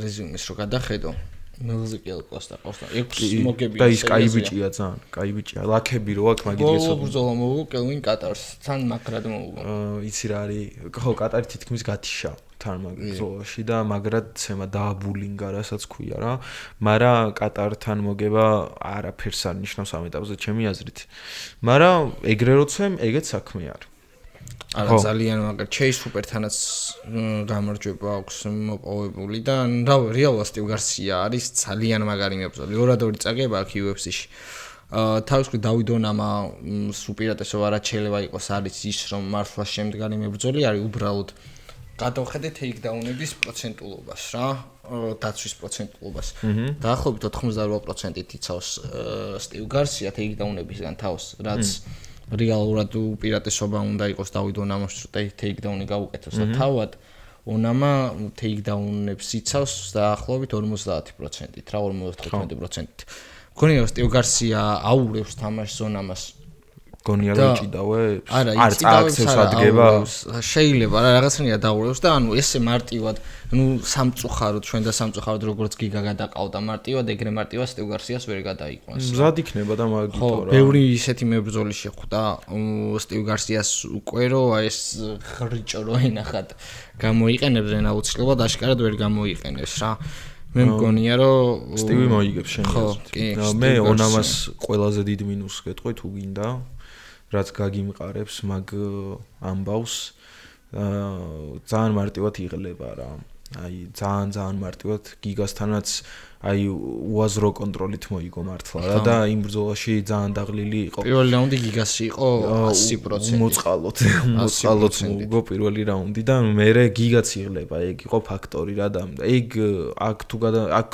რეზიუმეს რო გადახედო მელზე კი ალკოს და ყავს და 6 მოგებია და ის კაი ბიჭია ძალიან კაი ბიჭია ლაქები რო აქვს მაგით გეცოდი ბრძოლა მოუგო კელვინ კატარს თან მაგრად მოუგო იცი რა არის ხო კატარი თითქმის გათიშა თან მაგბრძოლაში და მაგრად ცემა დააბულინგა რასაც ქვია რა მაგრამ კატართან მოგება არაფერს არ ნიშნავს ამ ეტაპზე ჩემი აზრით მაგრამ ეგრე როცემ ეგეც საქმე არის არა ძალიან მაგარ ჩეის სუპერთანაც გამარჯვება აქვს მოპოვებული და რეალურად სტივ გარსია არის ძალიან მაგარი მებრძოლი 2-2 წაგება აქ UFC-ში თავის მხრივ დავიდ ონამა სუპირატესო არაც შეიძლება იყოს არის ის რომ მართლა შემდგარი მებრძოლი არის უბრალოდ გადავხედეთ ტეიქდაუნების პროცენტულობას რა დაცვის პროცენტულობას დაახლოებით 88%-ით იცავს სტივ გარსია ტეიქდაუნებისგან თავს რაც რეალურად უპირატესობა უნდა იყოს დავიდ ონამას რომ ტეიქდაუნი გაუკეთოს და თავად ონამა ტეიქდაუნებს იცავს დაახლოებით 50%-ით რა 55%-ით მგონია რომ სტივ გარსია აურევს თამაშს ონამას გონია რომ ჭიდავებს? არა, იწიდავებს ადგება. შეიძლება რა რაღაცნაირად დაურევს და ანუ ესე მარტივად, ნუ სამწუხაროდ ჩვენ და სამწუხაროდ როგორც გიგა გადაყავდა მარტივად, ეგრე მარტივად სტივ გარსიას ვერ გადაიყვანს. მზად იქნება და მაგითო რა. ხო, ბევრი ისეთი მებრძოლი შეხვდა სტივ გარსიას უკვე რომ ეს ხრიჭო რო ენახათ გამოიყენებდნენ აუცილებლად აშკარად ვერ გამოიყენებს რა. მე მგონია რომ სტივი მოიგებს შენ აზრით. მე ონამას ყველაზე დიდ მინუსს გეტყვი თუ გინდა. რაც გაგიმყარებს მაგ ამბავს ძალიან მარტივად იღლება რა. აი ძალიან მარტივად გიგასთანაც აი უაზრო კონტროლით მოიგო მართლა რა და იმ ბრძოლაში ძალიან დაღლილი იყო. პირველი რაუნდი გიგასში იყო 100%. მოწყალოთ მოიგო პირველი რაუნდი და მერე გიგაც იღლება. ეგ იყო ფაქტორი რა და ეგ აქ თუ აქ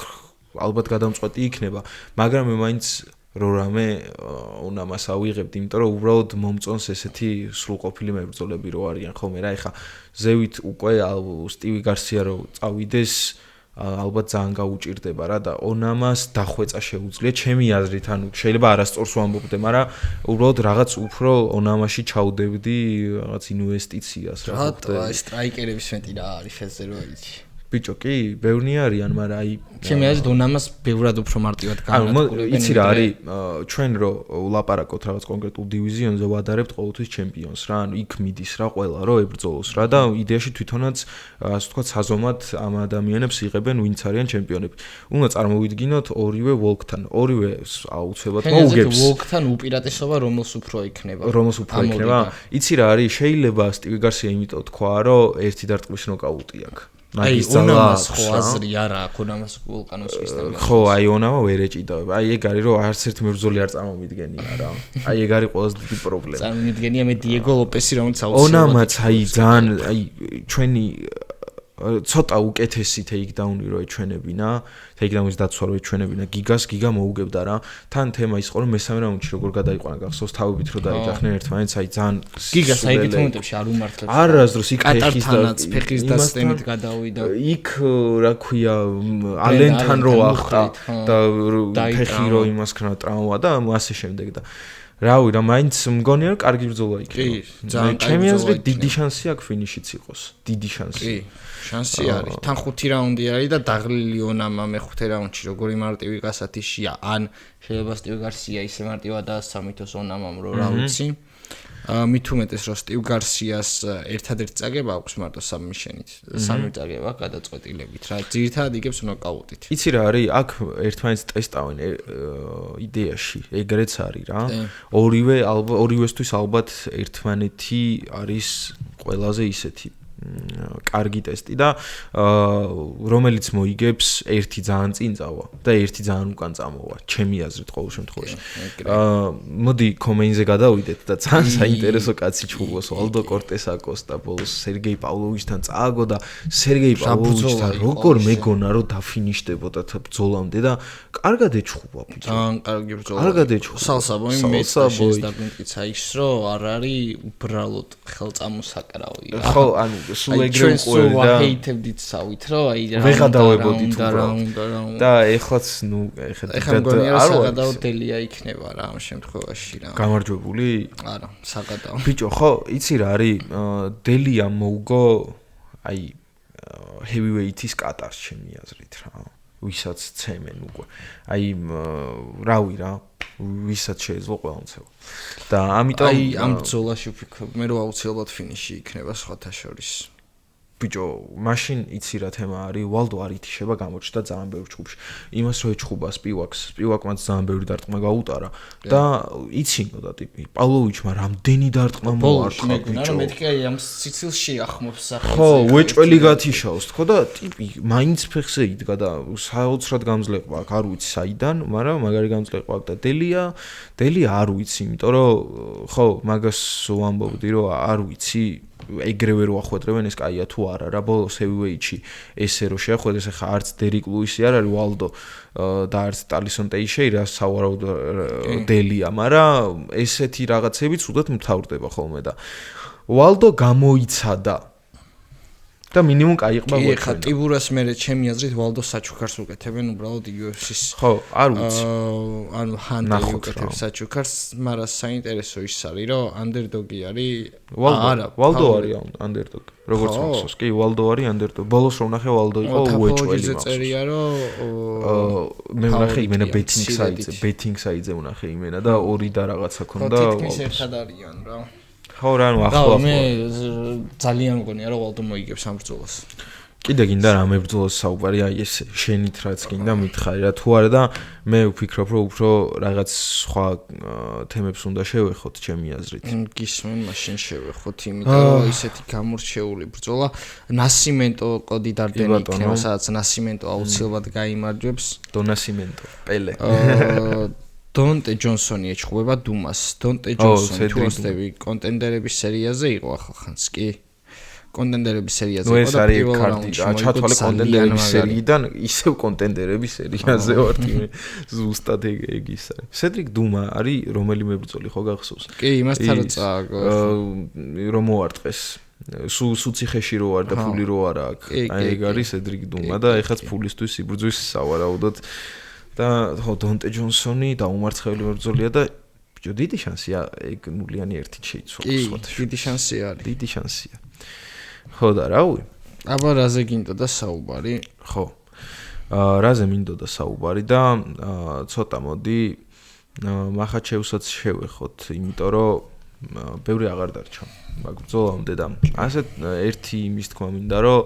ალბათ გადამწყვეტი იქნება, მაგრამ მე მაინც რამე ონამას ავიღებდი, იმიტომ რომ უბრალოდ მომწონს ესეთი სრულყოფილი მებრძოლები რო არიან ხოლმე რა. ეხა ზევით უკვე სტივი გარსია რო წავიდეს, ალბათ ძალიან გაუჭირდება რა და ონამას დახვეწა შეუძლია ჩემი აზრით, ანუ შეიძლება არასწორს ვამბობდე, მაგრამ უბრალოდ რაღაც უფრო ონამაში ჩაუდებდი რაღაც ინვესტიციას რა. რატო აი სტრაიკერების მეტი რა არის ხელზე რო იცი. ბიჭო კი, ბევრნი არიან, მაგრამ აი ჩემი აზრით ონამას ბევრად უფრო მარტივად განმარტყულებენ. იცი რა არის, ჩვენ რო ვლაპარაკობთ რაღაც კონკრეტულ დივიზიონზე, ვადარებთ ყოველთვის ჩემპიონს რა, ანუ იქ მიდის რა ყველა რო ებრძოლოს რა და იდეაში თვითონაც ასე ვთქვათ საზომად ამ ადამიანებს იღებენ ვინც არიან ჩემპიონები. უნდა წარმოვიდგინოთ ორივე ვოლკთან, ორივე აუცილებლად მოუგებს. ვოლკთან უპირატესობა რომელს უფრო იქნება? იცი რა არის, შეიძლება სტივი გარსია იმიტომ თქვა, რომ ერთი დარტყმის ნოკაუტი აქვს. აი ონამას ხო აზრი არა აქვს ონამას ვულკანოსის და ხო აი ონამა ვერ ეჭიდავება. აი ეგ არის რომ არც ერთ მებრძოლი არ წარმომიდგენია რა. აი ეგ არის ყველაზე დიდი პრობლემა. წარმომიდგენია მე დიეგო ლოპესი რომელიც აუცილებლად ონამაც აი ძალიან აი ჩვენი ცოტა უკეთესი ტეიქდაუნი რო ეჩვენებინა, ტეიქდაუნის დაცვა რო ეჩვენებინა, გიგა მოუგებდა რა. თან თემა ის იყო რომ მესამე რაუნდში როგორ გადაიყვანა გახსოვს თავებით რო დაიჯახნენ ერთმანეთს, აი ძალიან გიგას აი ეგეთ მომენტებში არ უმართლებს. არასდროს იქ ფეხის და სტემით გადავიდა. იქ რა ქვია ალენთან რო ახტა და ფეხი რო იმას ქნა ტრავმა და ასე შემდეგ და რავი რა მაინც მგონია რომ კარგი ბრძოლა იქნება. ჩემი აზრით დიდი შანსი აქვს ფინიშიც იყოს. დიდი შანსი. კი, შანსი არის. თან 5 რაუნდი არის და დაღლილი ონამა მეხუთე რაუნდში როგორი მარტივი გასათიშია, ან შეიძლება სტივ გარსია ისე მარტივად დაასამითოს ონამამ რო რა ვიცი. მით უმეტეს რომ სტივ გარსიას ერთადერთი წაგება აქვს მარტო საბმიშენით. სამი წაგება გადაწყვეტილებით რა. ძირითადად იგებს ნოკაუტით. იცი რა არის, აქ ერთმანეთს ტესტავენ იდეაში, ეგრეც არის რა. ორივესთვის ალბათ ერთმანეთი არის ყველაზე ისეთი კარგი ტესტი და რომელიც მოიგებს ერთი ძალიან წინ წავა და ერთი ძალიან უკან წამოვა ჩემი აზრით ყოველ შემთხვევაში. მოდი კომეინზე გადავიდეთ და ძალიან საინტერესო კაცი ჩხუბოს ვალდო კორტესაკოს და ბოლოს სერგეი პავლოვიჩთან წააგო და სერგეი პავლოვიჩთან როგორ მეგონა რომ დაფინიშდებოდა ბრძოლამდე და კარგად ეჩხუბა ბიჭო. ძალიან კარგი ბრძოლა. კარგად ეჩხუბა. სალსაბოი მეტაშეს დაგმტკიცა ის რომ არ არის უბრალოდ ხელწამოსაკრავი რა. ხო ანუ სულ ეგრე უყურე და ჰეითებდით სავით რომ აი ვეღადავებოდით და ეხლაც ნუ ეხლა მგონია საგადაოდელია იქნება რა ამ შემთხვევაში რა. გამარჯვებული? არა, საგადაო. ბიჭო, ხო, იცი რა არის? დელია მოუგო აი heavyweight-ის კატარს ჩემი აზრით რა. ვისაც ცემენ უკვე. აი რავი რა, ვისაც შეეძლო ყველამცემ. და ამიტომ აი ამ ბრძოლაში ვფიქრობ მე რომ აუცილებლად ფინიში იქნება სხვათა შორის. ბიჭო, მაშინ იცი რა თემა არის, ვალდო არ ითიშება გამოჩნდა ძალიან ბევრ ჩხუბში. იმას რო ეჩხუბა სპივაკმაც ძალიან ბევრი დარტყმა გაუტარა და იცინო და ტიპი პავლოვიჩმა რამდენი დარტყმა მოარტყა ბიჭო. მე მეთქი აი ამ სიცილში ახმობს სახელს. ხო, ვეჭველი გათიშაოს თქო და ტიპი მაინც ფეხზე იდგა და საოცრად გამძლეყვა აქ არ ვიცი საიდან, მაგრამ მაგარი გამძლეყვა აქ და დელია არ ვიცი, იმიტომ რომ ხო, მაგას ვამბობდი რომ არ ვიცი ეგრევე რო ახვედრებენ ეს კაია თუ არა რა. ბოლოს heavyweight-ში ესე რო შეახვედრეს, ახლა არც დერიკ ლუისი არ არის ვალდო და არც ტალისონ ტეიშეირა სავარაუდო დელია, მაგრამ ესეთი რაღაცები ცუდად მთავრდება ხოლმე და ვალდო გამოიცადა და მინიმუმ კაიყმა კი, ხა ტიბურას მერე ჩემი აზრით ვალდო საჩუქარს უკეთებენ უბრალოდ UFC-ს. ხო, არ ვიცი. ანუ ჰანტერი უკეთებს საჩუქარს, მაგრამ საინტერესო ის არის, რომ underdog-ი არის. ვალდო არის underdog. როგორც მახსოვს, კი, ვალდო არის underdog. ბოლოს რომ ნახე ვალდო იყო უეჭველი მახსოვს. წერია, რომ მე ვნახე იმენა betting site-ზე ვნახე იმენა და 2 და რაღაცა ქონდა. თითქმის ერთად არიან რა. ხო რა, ნუ ახლა მე ძალიან მგონია რომ ვალდო მოიგებს ამ ბრძოლას. კიდე გინდა რა მებრძოლოს საუბარი, აი ეს შენით რაც გინდა მითხარი რა, თუ არა და მე ვფიქრობ რომ უფრო რაღაც სხვა თემებს უნდა შევეხოთ ჩემი აზრით. გისმენ მაშინ შევეხოთ, იმიტომ რომ ისეთი გამორჩეული ბრძოლა ნასიმენტო კოდიდარდენი იქნება, სადაც ნასიმენტო აუცილებლად გაიმარჯვებს. დონასიმენტო, პელე. დონტე ჯონსონი ეჩხუბება დუმას. დონტე ჯონსონი თურსტები კონტენდერების სერიაზე იყო ახალხანს კი. კონტენდერების სერიაზე იყო და პირველ რაუნდში ჩათვალე კონტენდერების სერიიდან ისევ კონტენდერების სერიაზე ვარ მე ზუსტად ეგ ის არის. სედრიკ დუმა არის რომელი მებრძოლი ხო გახსოვს? კი, იმასთან რო წააგო. რომ მოარტყეს. სუციხეში რო არ და ფული რო არა აქ. აი ეგ არის სედრიკ დუმა და ეხაც ფულისთვის იბრძვის სავარაუდოდ. და ხო დონტე ჯონსონი დაუმარცხებელი მებრძოლია და ბიჭო დიდი შანსია ეგ 0-1 შეიცვალოს სხვათა. დიდი შანსია არის. დიდი შანსია. ხო და რავი? აბა რაზე გინდოდა საუბარი? ხო. რაზე მინდოდა საუბარი და ცოტა მოდი მახაჩევსაც შევეხოთ, იმიტომ რომ ბევრი აღარ დარჩა მაგ ბრძოლამდე და ასეთ ერთი იმის თქმა მინდა რომ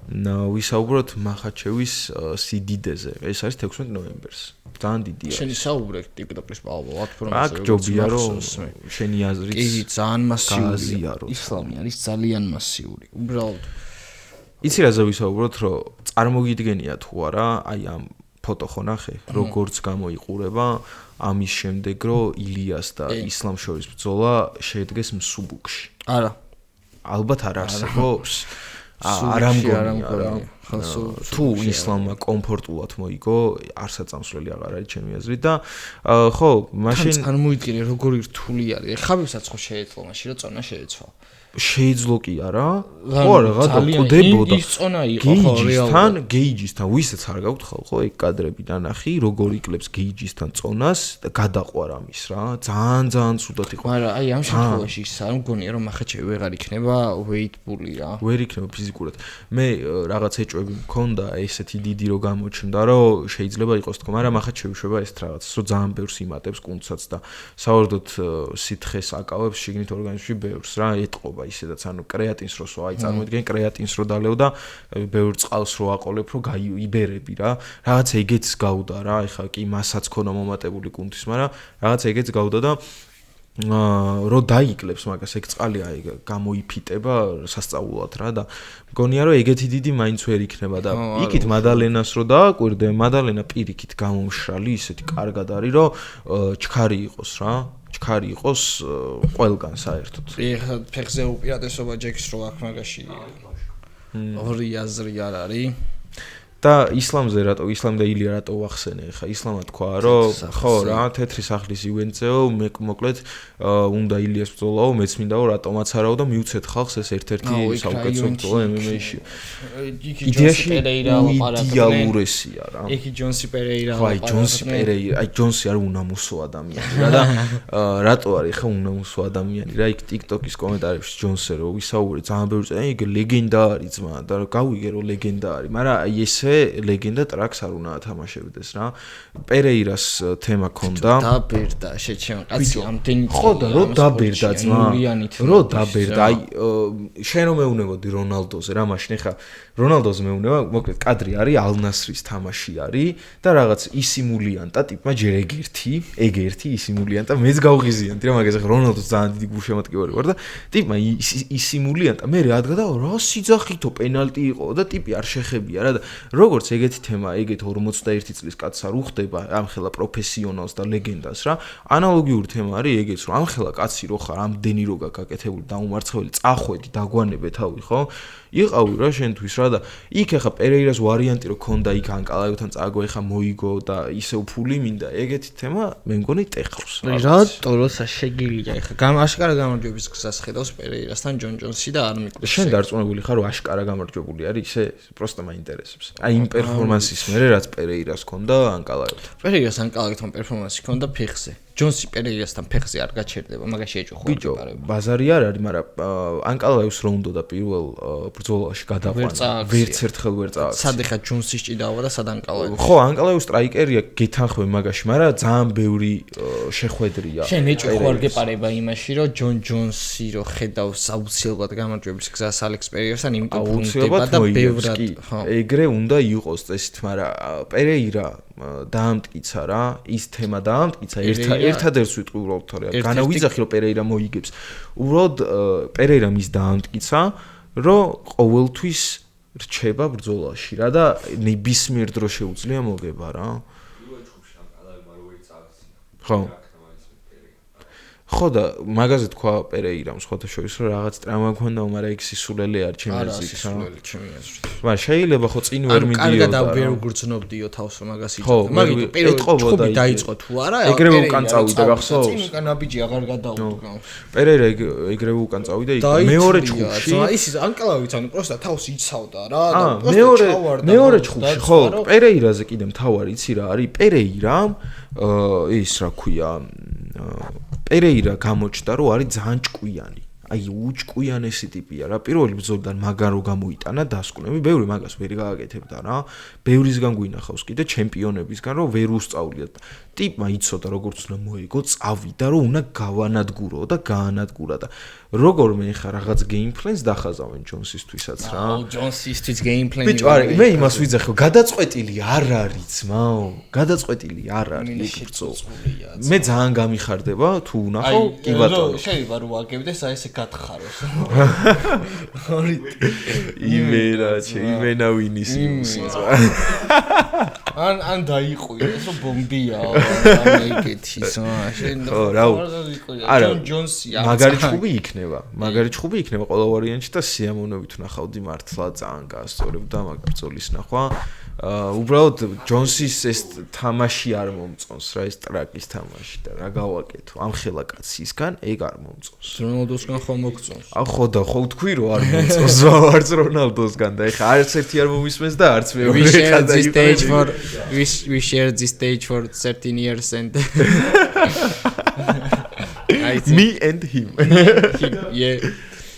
ვისაუბროთ მახაჩევის სიდიდეზე. ეს არის 16 ნოემბერს. ძალიან დიდია. შენი საუბრე TikTok-ის პლატფორმაზე. აქ ჯობია რომ შენი აზრით კი, ძალიან მასიური. ისლამი არის ძალიან მასიური. უბრალოდ იცი რაზე ვისაუბროთ, რომ წარმოგიდგენია თუ არა, აი ამ ფოტო ხო ნახე, როგორც გამოიყურება ამის შემდეგ, რომ ილიას და ისლამ შორის ბრძოლა შედგეს მსუბუქში. არა. ალბათ არ არსებობს. არ ამგონია. თუ ისლამმა კომფორტულად მოიგო, არსაწამსვლელი აღარ არის ჩემი აზრით და ხო, მაშინ წარმოიდგინე როგორი რთული არის. ხაბიბსაც ხო შეეძლო მაშინ რომ წონა შეეცვალა. შეეძლო კი არა? ხო არა, გადაკვდებოდა. ის წონა იყო ხო რეალურად. გეიჯისთან ვისაც არ გაქვთ ხო ეგ კადრები დანახი, როგორ იკლებს გეიჯისთან წონას და გადაყვარ ამის რა. ძალიან ცუდად იყო. მაგრამ აი ამ შემთხვევაში ის არ მგონია რომ მახაჩევი ვეღარ იქნება ვეიტბული რა. ვერ იქნება ფიზიკურად. მე რაღაც ეჭვები მქონდა ესეთი დიდი რო გამოჩნდა რომ შეიძლება იყოს თქო, მაგრამ მახაჩევი შვება ეს რაღაცას რომ ძალიან ბევრს იმატებს კუნთსაც და სავარაუდოდ სითხეს აკავებს შიგნით ორგანიზმში ბევრს რა ეტყობა ისედაც ანუ კრეატინს რო სვა აი წარმოიდგენ კრეატინს რო დალევ და ბევრ წყალს რო აყოლებ რომ გაიბერები რა რაღაც ეგეც გავდა რა ეხა კი მასაც ქონა მომატებული კუნთის მაგრამ რაღაც ეგეც გავდა და რო დაიკლებს მაგას ეგ წყალი აი გამოიფიტება სასწაულად რა და მგონია რომ ეგეთი დიდი მაინც ვერ იქნება და იქით მადალენას რო დააკვირდე მადალენა პირიქით გამომშრალი ისეთი კარგად არის რომ ჩქარი იყოს რა ჩქარი იყოს ყველგან საერთოდ. ეხლა ფეხზე უპირატესობა ჯექს რო აქ მაგაში ორი აზრი არ არის. და ისლამზე რატო ისლამ და ილია რატო ვახსენე ხა ისლამა თქვა რომ ხო რა თეთრი სახლის ივენცეო მე მოკლედ უნდა ილიას ბრძოლაო მეც მინდაო რატომაც არაო და მიუცეთ ხალხს ეს ერთ-ერთი საუკეთესო ბრძოლა MMA-ში იდეაში იდეალურესია რა ეკი ჯონსი პერეირა აი ჯონსი პერეირა აი ჯონსი არ უნამუსო ადამიანი რა და რატო არის ხა უნამუსო ადამიანი რა იქ TikTok-ის კომენტარებში ჯონსზე რო ვისაუბრე ძალიან ბევრი წელი ეგ ლეგენდა არის ძმა და გავიგე რომ ლეგენდა არის მაგრამ აი ესე ლეგენდა ტრაკს არ უნდა ათამაშებდეს რა პერეირას თემა ქონდა დაბერდა შეჩემ კაცი ამდენი ხო და რო დაბერდა ძმა რო დაბერდა აი შენ რომ მეუნებოდი რონალდოზე რა მაშინ ხა რონალდოზე მეუნება მოკლედ კადრი არის ალნასრის თამაში არის და რაღაც ისიმულიანტა ტიპმა ჯერ ეგ ერთი ისიმულიანტა მეც გავღიზიანდი რა მაგას ხა რონალდოს ძალიან დიდი გულშემატკივარი ვარ და ტიპმა ისიმულიანტა მე რადგა და რა სიძახითო პენალტი იყო და ტიპი არ შეხებია რა და რო როგორც ეგეთი თემა, ეგეთ 41 წლის კაცს არ უხდება, ამხელა პროფესიონალს და ლეგენდას რა. ანალოგიური თემა არის ეგეც, რომ ამხელა კაცი რო ხარ, ამდენი რო გაკეთებული დაუმარცხებელი, წახვედი, დაგვანებე თავი, ხო? იყავი რა შენთვის რა და იქ ახლა პერეირას ვარიანტი რო ქონდა იქ ანკალაევთან წააგო ახლა მოიგო და ისევ ფული მინდა ეგეთი თემა მე მგონი ტეხავს რატო როცა შეგილია ახლა აშკარა გამარჯვების გზას ხედავს პერეირასთან ჯონ ჯონსი და არ მიკვირს შენ დარწმუნებული ხარ რომ აშკარა გამარჯვებული არის ისე პროსტა მაინტერესებს აი იმ პერფორმანსის მერე რაც პერეირას ქონდა ანკალაევთან პერეირას ანკალაევთან პერფორმანსი ქონდა ფეხზე ჯონსი პერეირასთან ფეხზე არ გაჩერდება მაგაში ეჭუხო ბიჭო ბაზარი არ არის მაგრამ ანკალაევს რო უნდა და პირველ ბრძოლაში გადაყვანა ვერც ერთხელ ვერ წააგეს სად ეხა ჯონსის ჭიდაობა და სად ანკალაევი ხო ანკალაევი სტრაიკერია გეთანხმები მაგაში მაგრამ ძალიან ბევრი შეხვედრია შენ ეჭუხო არ გეპარება იმაში რომ ჯონ ჯონსი რო ხედავს აუცილებლად გამარჯვების გზას ალექს პერეირასთან იმიტომ აუცილებლად და ბევრად ეგრე უნდა იყოს წესით მაგრამ პერეირა დაამტკიცა რა ის თემა დაამტკიცა ერთადერთს ვიტყვი უბრალოდ თორე განავიძახი რომ პერეირა მოიგებს უბრალოდ პერეირა მის დაამტკიცა რომ ყოველთვის რჩება ბრძოლაში რა და ნებისმიერ დრო შეუძლია მოგება რა ხო ხო და მაგაზე თქვა პერეირამ სხვათა შორის რომ რაღაც ტრაუმა ქონდა მაგრამ იქ სისულელე არ ჩემი აზრით რა მაგრამ შეიძლება ხო წინ ვერ მიდიოდა კარგად ვერ უგრძნობდიო თავს რომ მაგას იწოდა მაგით პირველ ჩხუბი დაიწყო თუ არა ეგრევე უკან წავიდა გახსოვს წინ უკან აბიჯი აღარ გადაუდგა პერეირა ეგრევე უკან წავიდა იქ მეორე ჩხუბში ის ანკალავიც ანუ პროსტა თავს იცავდა რა და მეორე ჩხუბში ხო პერეირაზე კიდე მთავარი იცი რა არის პერეირამ ის რა ქვია პერეირა გამოჩნდა რომ არის ძალიან ჭკვიანი აი უჭკვიანესი ტიპია რა პირველი ბრძოლიდან მაგან რო გამოიტანა დასკვნები ბევრი მაგას ვერ გააკეთებდა რა ბევრისგან გვინახავს კიდე ჩემპიონებისგან რომ ვერ უსწავლიათ ტიპმა იცოდა როგორც უნდა მოიგო წავიდა რომ უნდა გავანადგურო და გაანადგურა და როგორმე ხა რაღაც გეიმპლენს დახაზავენ ჯონსისთვისაც რა ჯონსისთვის გეიმპლენი ბიჭო არა მე იმას ვიძახე გადაწყვეტილი არ არის ძმაო გადაწყვეტილი არ არის მე ძალიან გამიხარდება თუ ვნახო კი ბატონო შეიძლება რომ აგებდეს აი ესე გათხაროს იმენა ვინისიუსი ან დაიყვირეს რომ ბომბია ამეკეთის შენ არა ჯონსი მაგარი ჩხუბი იქნება ყველა ვარიანტში და სიამოვნებით ვნახავდი მართლა ძალიან გაასწორებდა მაგ ბრძოლის ნახვა უბრალოდ ჯონსის ეს თამაში არ მომწონს რა ეს ტრაკის თამაში და რა გავაკეთო ამ ხელა კაცისგან ეგ არ მომწონს რონალდოსგან ხომ მოგწონს ხო და ხო თქვი რომ არ მომწონს ვარც რონალდოსგან და ეხა არც ერთი არ მომისმენს და არც მეორე we shared this stage for 13 years and me and him yeah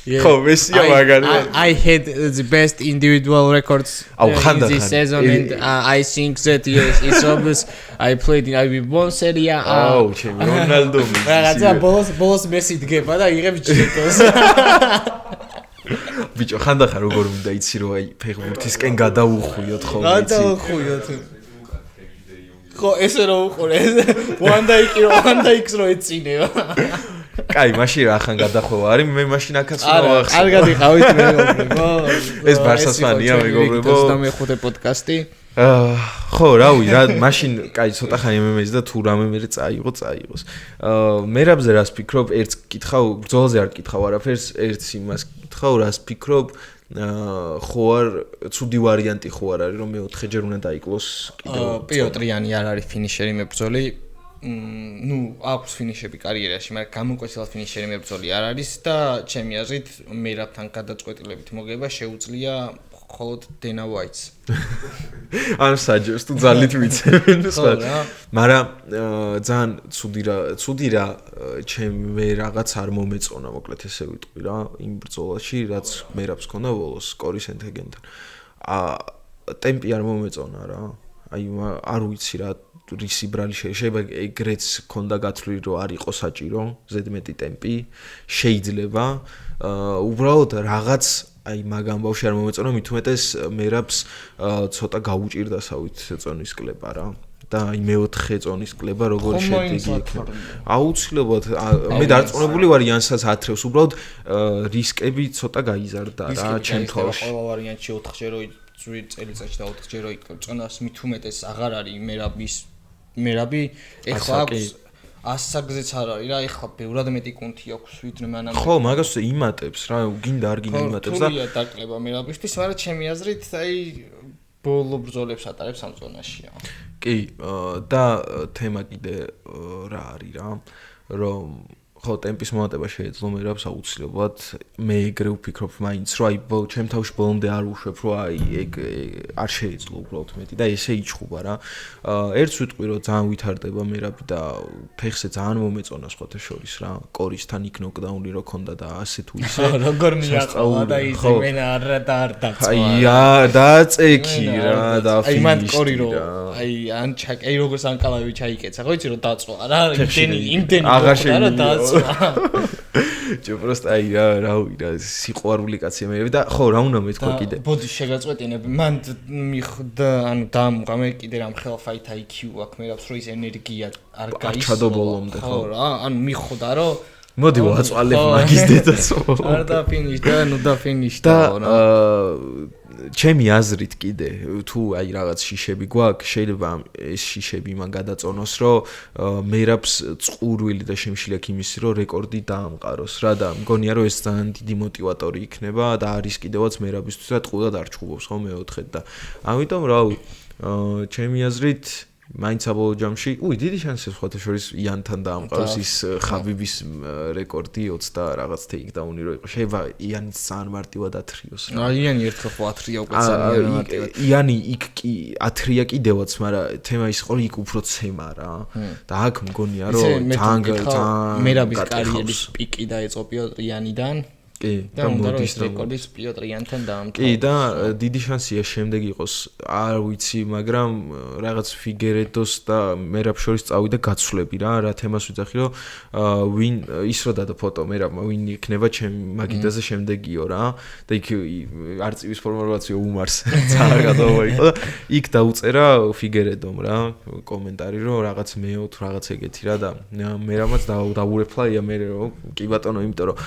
I had the best individual records in this season and I think that yes it's obvious I played in I won Serie A Ronaldo რაღაცა ბოლოს მესი დგება და იღებს ჯილდოს ბიჭო ხანდახან როგორ უნდა იცი რომ აი ფეხბურთისკენ გადაუხვიოთ ხოლმე იცი გადაუხვიოთ ხო ესე რო უყურე ვანდაიკს რო ეწინება კაი, მაშინ რა ხან გადახვევა არის, მე მაშინ აქაც ვახსენე. კარგად იყავით მეგობრებო. ეს ბარსასმანია მეგობრებო. 25 პოდკასტი. ხო, რავი, რა, მაშინ, კაი, ცოტა ხანი მემეძი და თუ რამე მე წაიღოს. მერაბზე რას ფიქრობ, ერთს კითხავ, ბრძოლაზე არ კითხავ არაფერს, ერთს იმას კითხავ, რას ფიქრობ, ხო არ ცუდი ვარიანტი ხო არ არის, რომ მეოთხეჯერ უნდა დაიკლოს კიდევ. პიოტრიანი არ არის ფინიშერი მებრძოლი. ну აქვს ფინიშები კარიერაში, მაგრამ გამონკვეთილად ფინიშერი მებრძოლი არ არის და ჩემი აზრით მერაბთან გადაწყვეტილებით მოგება შეუძლია მხოლოდ დენა ვაიტს. ან საჯებს თუ ძალით ვიცემენ სხვა. მაგრამ ძალიან ცუდი რა ჩემ რაღაც არ მომეწონა, მოკლედ ესე ვიტყვი რა, იმ ბრძოლაში, რაც მერაბს ქონდა ბოლოს კორის ენთეგენთან. ტემპი არ მომეწონა რა. აი არ ვიცი რა რისი ბრალი შეიძლება ეგრეც ქონდა გათვლილი რომ არ იყო საჭირო ზედმეტი ტემპი შეიძლება უბრალოდ რაღაც აი მაგ ამბავში არ მომეწონა მით უმეტეს მერაბს ცოტა გაუჭირდა სავით წონის კლება რა და აი მეოთხე წონის კლება როგორი შედეგი იქნება აუცილებლად მე დარწმუნებული ვარ იანსაც ათრევს უბრალოდ რისკები ცოტა გაიზარდა რა ჩემ თვალში ყველა ვარიანტში 4-ჯერ წვირ წელიწადში და 4 ჯერ წონას მით უმეტეს აღარ არის მერაბი ეხლა აქვს 100 საგზეც არ არის რა ეხლა ბევრად მეტი კუნთი აქვს ვიდრე მანამდე ხო მაგას იმატებს რა გინდა არ გინდა იმატებს და თულია დაკლება მერაბისთვის მაგრამ ჩემი აზრით აი ბოლო ბრძოლებს ატარებს ამ ზონაშია კი და თემა კიდე რა არის რა რომ ხო ტემპის მომატება შეეძლო მერაბს აუცილებლად მე ეგრე ვფიქრობ მაინც რომ აი ჩემ თავში ბოლომდე არ უშვებ რომ აი ეგ არ შეეძლო უბრალოდ მეტი და ესე იჩხუბა რა ერთს ვიტყვი რომ ძალიან ვითარდება მერაბი და ფეხზე ძალიან მომეწონა სხვათა შორის რა კორისთან იქ ნოკდაუნი რო ქონდა და ასე თუ ისე როგორ მიაყოლა და ისე მენა არ დაწვა აი დააწექი რა და აი მან კორი რო აი ან ჩაკეი როგორც ანკალავი ჩაიკეცა ხო იცი რომ დაწვა რა იმდენი აღარ რა დაწვა ჯო პროსტ აი რა სიყვარული კაცია მე და ხო რა უნდა მეთქვა კიდე ბოდი შეგაწყვეტინებ მან მიხდა ანუ დამღა მე კიდე რამ ხელფაით IQ აქვს მე რავს რო ის ენერგია არ გაისწრო ბოლომდე ხო რა ანუ მიხდა რომ მოდი ვაწვალებ მაგის დედაც არ დაფინიშდა ნუ დაფინიშდა და ჩემი აზრით კიდე თუ აი რაღაც შიშები გვაქვს შეიძლება ეს შიშები მან გადაწონოს რომ მერაბს წყურვილი და შემშილაკ იმისი რომ რეკორდი დაამყაროს რა და მგონია რომ ეს ძალიან დიდი мотиваტორი იქნება და არის კიდევაც მერაბისთვის რა ტყუდად არ ჩხუბობს ხო მეოთხედ და ამიტომ რა ჩემი აზრით მაინც საბოლოო ჯამში დიდი შანსია სხვათა შორის იანთან დაამყაროს ის ხაბიბის რეკორდი 20 და რაღაც ტეიქდაუნი რო იყო შეიძლება იანი ძალიან მარტივად ათრიოს რა იანი ერთხელ ხო ათრია უკვე ძალიან მარტივად იანი იქ კი ათრია კიდევაც მაგრამ თემა ის ყოლი იქ უფრო ცემა რა და აქ მგონია რომ ძალიან მერაბის კარიერის პიკი დაიწყო იანიდან კი და მოდის რეკორდის პიოტრიანთან დაამტკიცა. კი და დიდი შანსია შემდეგ იყოს, არ ვიცი, მაგრამ რაღაც ფიგერედოს და მერაბ შორის წავიდა გაცვლები რა თემას ვიძახი რომ ვინ ის რო დადა ფოტო მერაბმა ვინ იქნება ჩემ მაგიდაზე შემდეგიო რა და იქ არწივის ფორმულაცია უმარს ძალიან გადავაიყო და იქ დაუწერა ფიგერედომ რა კომენტარი რომ რაღაც მეო თუ რაღაც ეგეთი რა და მერაბმაც დაურეფლა ია მე რომ კი ბატონო იმიტომ რომ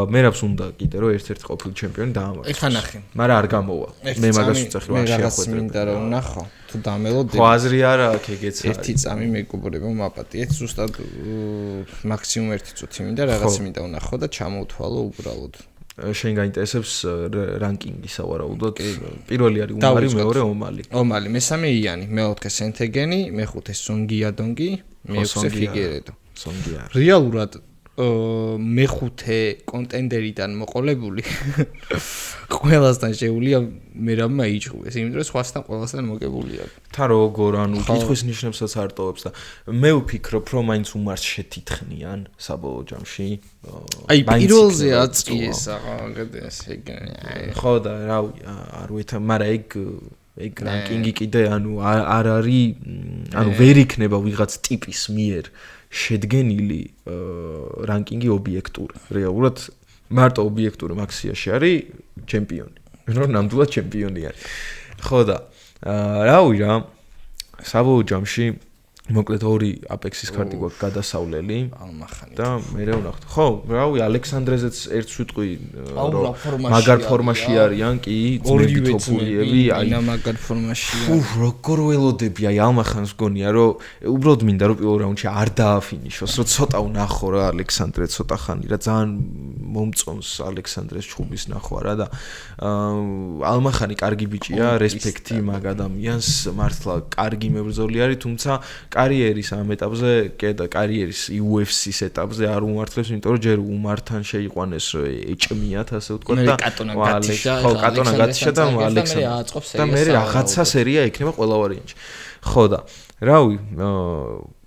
მერაბს და კიდე რომ ერთ-ერთი ყოფილი ჩემპიონი დაამარცხა. ეხა ნახე. მაგრამ არ გამოვა. მე მაგას ვწახი რა შეახვედრე. მინდა რომ ნახო. თუ დამელოდები. ხო აზრი არა აქ ეგეც არის. ერთი წამი მეგობრებო მაპატიეთ ზუსტად მაქსიმუმ 1 წუთი მინდა რაღაც მინდა ვნახო და ჩამოვთვალო უბრალოდ. შენ გაინტერესებს რანკინგი სავარაუდოდ. პირველი არის უმარი, მეორე ომალი. ომალი, მესამე იანი, მეოთხე სენთეგენი, მეხუთე სონგიადონგი, მეექვსე ფიგერედო. სონგია. რეალურად მეხუთე კონტენდერიდან მოყოლებული ყველასთან შეუულია მერაბმა იჭხუეს იმიტომ რომ სხვასთან ყველასთან მოგებულია თან როგორ ანუ კითხვის ნიშნებსაც არ ტოვებს და მე ვფიქრობ რომ მაინც უმარს შეთითხნიან საბოლოო ჯამში აი პირველზე აწიეს აღარ ხო და რავი არ ვითა მაგრამ ეგ რანკინგი კიდე ანუ არ არის ანუ ვერ იქნება ვიღაც ტიპის მიერ შედგენილი რანკინგი ობიექტური. რეალურად მარტო ობიექტური მაქსიაში არის ჩემპიონი. რომ ნამდვილად ჩემპიონი არის. ხო და რავი რა საბოლოო ჯამში მოკლედ ორი აპექსის კარტი გვაქვს გადასავლელი და მე ვნახოთ. ხო, რავი ალექსანდრეზეც ერთს ვიტყვი რომ მაგარ ფორმაში არიან კი ძმები თოფულიები აი მაგარ ფორმაშია. როგორ ველოდები აი ალმახანს გონია რომ უბრალოდ მინდა რომ პირველ რაუნდში არ დააფინიშოს რომ ცოტა ვნახო რა ალექსანდრე ცოტა ხანი რა ძალიან მომწონს ალექსანდრეს ჩხუბის ნახვა რა და ალმახანი კარგი ბიჭია რესპექტი მაგ ადამიანს მართლა კარგი მებრძოლი არის თუმცა კარიერის ამ ეტაპზე და კარიერის UFC-ს ეტაპზე არ უმართლებს, იმიტომ რომ ჯერ უმართან შეიყვანეს ეჭმიათ, ასე ვთქვათ და კატონა გათიშა და ალექსანდრე და მე რაღაცა სერია იქნება ყველა ვარიანტში. ხო და რავი,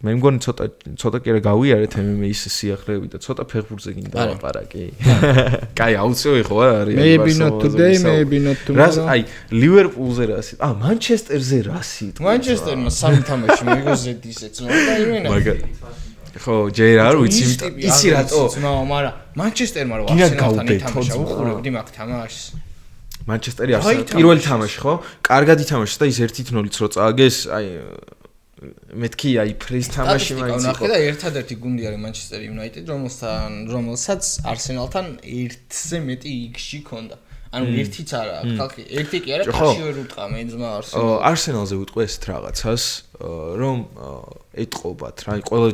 მე მგონი ცოტა კი რა გავიარეთ MMA-ის სიახლეები და ცოტა ფეხბურთზე გინდა ლაპარაკი. კაი, აუცილებელი ხო არის? Maybe not today, maybe not tomorrow. აი, ლივერპულზე რასი? მანჩესტერზე რასი? მანჩესტერმა სამი თამაში მეგოზე დისეც, და იმენა. ხო, ჯერ არ ვიცი, იცი რატო? მაგრამ მანჩესტერმა რო არსენალთან ითამაშა, უყურებდი მაგ თამაშს. მანჩესტერი პირველი თამაში ხო? კარგად ითამაშა და ის 1-0-ით რო წააგეს, აი მეთქი აი ფრიზ თამაში მაინც იყო. ნახე და ერთადერთი გუნდი არის მანჩესტერ იუნაიტედ, რომელსაც არსენალთან 1-ზე მეტი XG ქონდა. ანუ ერთიც არა აქვს ხალხი ერთი კი არა ხალხი ვერ უტყა მე ძმა არსენალზე ვიტყვი ესეთ რაღაცას რომ ეტყობათ რა ყველა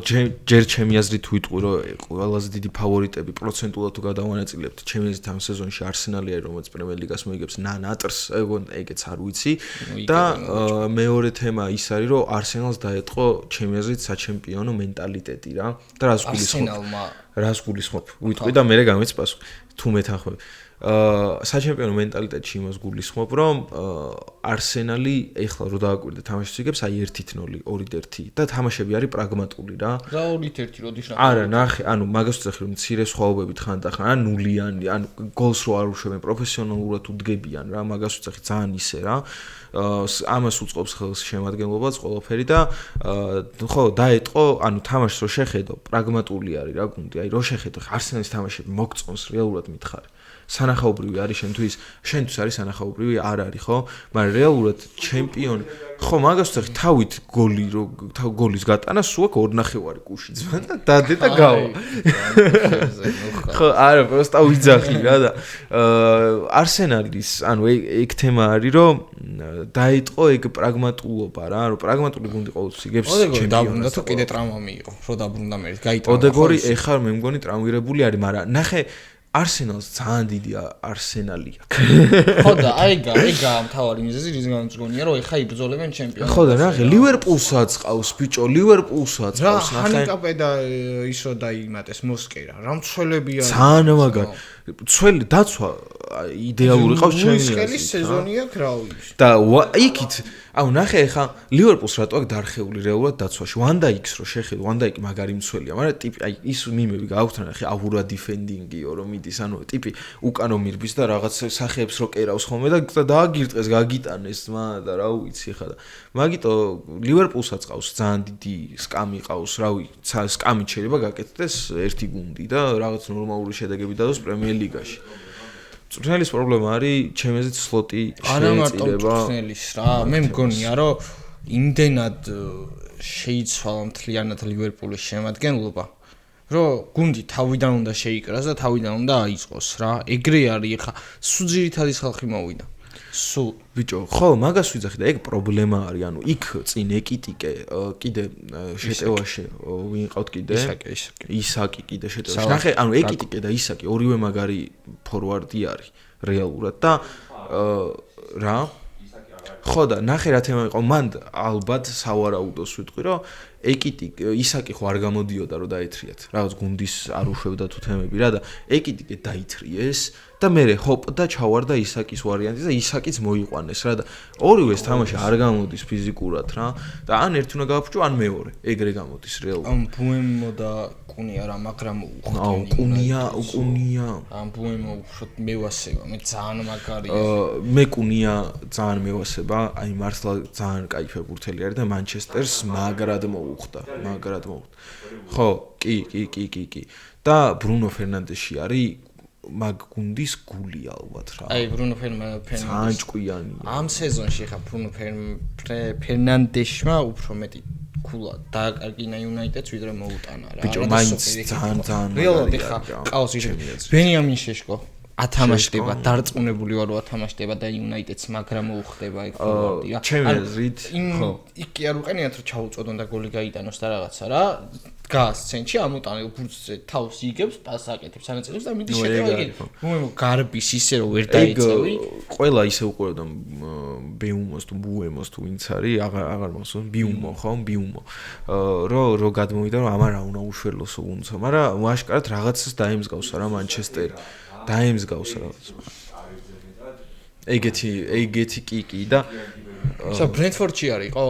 ჯერ ჩემი აზრით ვიტყვი რომ ყველაზე დიდი ფავორიტები პროცენტულად თუ გადავანაწილებთ ჩემი აზრით ამ სეზონში არსენალი არის რომელიც პრემიერ ლიგას მოიგებს ნატრს ეგეც არ ვიცი და მეორე თემა ის არის რომ არსენალს დაეტყო ჩემი აზრით საჩემპიონო მენტალიტეტი რა და რას გულისხმობ ვიტყვი და მე გამეც პასუხი თუ მეთანხმები საჩემპიონო მენტალიტეტში იმას გულისხმობ რომ არსენალი ეხლა რო დააკვირდა თამაშს იგებს აი 1-0 2-1 და თამაშები არის პრაგმატული რა რა 2-1 როდის რა არა ნახე ანუ მაგას ვწახი რომ მცირე სხვაობებით ხანდახან ან ნულიანი ან გოლს რო არ უშვებენ პროფესიონალურად უდგებიან რა მაგას ვწახი ძალიან ისე რა ამას უწყობს ხელს შემადგენლობაც ყველაფერი და ხო დაეტყო ანუ თამაშს რო შეხედო პრაგმატული არის რა გუნდი აი რო შეხედო არსენალის თამაშები მოგწონს რეალურად მითხარი სანახაობრივი არის შენთვის არის სანახაობრივი არ არის ხო მაგრამ რეალურად ჩემპიონი ხო მაგას ვწახი თავით გოლის გატანა სულ აქ 2.5 კუში ძმა და დადე და გავა ხო არა პროსტა ვიძახი რა და არსენალის ანუ ეგ თემა არის რომ დაიტყო ეგ პრაგმატულობა რა რომ პრაგმატული გუნდი ყოველთვის იგებს ჩემპიონს დაბრუნდა თუ კიდე ტრაუმა მიიღო რო დაბრუნდა მე გაიტრაუმა ოდეგორი ეხარ მე მგონი ტრაუმირებული არის მაგრამ ნახე არსენალს ძალიან დიდი არსენალი აქვს. ხო და აიგა მთავარი მიზეზი რის გამოც გონია რომ ეხა იბრძოლებენ ჩემპიონს. ხო და ნახე ლივერპულსაც ყავს ბიჭო ლივერპულსაც ყავს ნახე. რა ჰანიკაპედა ის რო დაიმატეს მოსკერა რა მცველებია. ძალიან მაგარი. მცველი დაცვა იდეალური ყავს ჩემი. მუსკელის სეზონი აქვს რა ვიცი. და იქით აუ ნახე ეხა ლივერპულს რატო აქვს დარხეული რეალურად დაცვაში. ვანდაიქს რო შეხედო ვანდაიკი მაგარი მცველია მაგრამ ტიპი აი ის მიმები გააქვთ ნახე აურა დიფენდინგიო რომ ის ანუ ტიპი უკანო მირბის და რაღაც სახეებს რო კერავს ხოლმე და დააგირტყეს გაგიტანეს ძმა და რა ვიცი ხა და მაგიტო ლივერპულსაც ყავს ძალიან დიდი სკამი ყავს რა ვიცი სკამი შეიძლება გაკეთდეს ერთი გუნდი და რაღაც ნორმალური შედეგები დადოს პრემიერ ლიგაში წვრთნელის პრობლემა არის ჩემეზეც სლოტი შეეწირება წვრთნელის რა მე მგონია რომ იმდენად შეიცვალა მთლიანად ლივერპულის შემადგენლობა რომ გუნდი თავიდან უნდა შეიკრას და თავიდან უნდა აიწყოს რა. ეგრე არის ხა სულ ძირითადი ხალხი მოვიდა. სულ ბიჭო, ხო, მაგას ვიძახი და ეგ პრობლემა არის. ანუ იქ წინ ეკიტიკე კიდე შეტევაში ვინ ყავთ კიდე? ისაკი კიდე შეტევაში. ნახე, ანუ ეკიტიკე და ისაკი ორივე მაგარი ფორვარდი არის რეალურად და რა ხო და ნახე რა თემა იყო მან ალბათ სავარაუდოს ვიტყვი რომ ისაკი ხო არ გამოდიოდა რომ დაეთრიათ რაღაც გუნდის არ უშვებდა თუ თემები რა და ეკიტიკე დაითრიეს და მე ჰოპ და ჩავარდა ისაკის ვარიანტი და ისაკიც მოიყვანეს რა და ორივეს თამაში არ გამოდის ფიზიკურად რა და ან ერთი უნდა გააფუჭო ან მეორე ეგრე გამოდის რეალურად ამ ბუემო და კუნია რა მაგრამ კუნია ამ ბუემო უფრო მევასება მე ძალიან მაგარია მე კუნია ძალიან მევასება აი მართლა ძალიან кайფ ფეხბურთელი არის და მანჩესტერს მაგრად მოუხდა ხო კი და ბრუნო ფერნანდეში არის მაგ გუნდის გული ალბათ რა. აი ბრუნო ფერნანდეში ძალიან ჭკვიანია. ამ სეზონში ხა ბრუნო ფერნანდეშმა უფრო მეტი ქულა დააკარგინა იუნაიტედს ვიდრე მოუტანა რა. ბიჭო მაინც ძალიან რეალურად ხა ყავს ისე ბენიამინ შეშკო ათამაშდება დარწმუნებული ვარ რომ ათამაშდება და იუნაიტედს მაგრამ მოუხდება ეგ ფორვარდი რა. ჩემი აზრით ხო. იქ კი არ უყენიათ რომ ჩაუწოდონ და გოლი გაიტანოს და რაღაცა რა. გას ცენტრში ამოტანე ბურთზე თავს იგებს პასს აკეთებს ანაწილებს და მიდის შეტევა იგი გარბის ისე რომ ვერ დაიწევი ყველა ისე უყურებდა ბეუმოს თუ ბუემოს თუ ვინც არის აღარ მოსულ ბიუმო ხო ბიუმო რო გადმოვიდა რომ ამარა უნდა უშველოსო უნცა მაგრამ ვაშკარად რაღაცას დაემსგავსა რა მანჩესტერი დაემსგავსა რაღაც ეგეთი კი და სა ბრენტფორდში არის ხო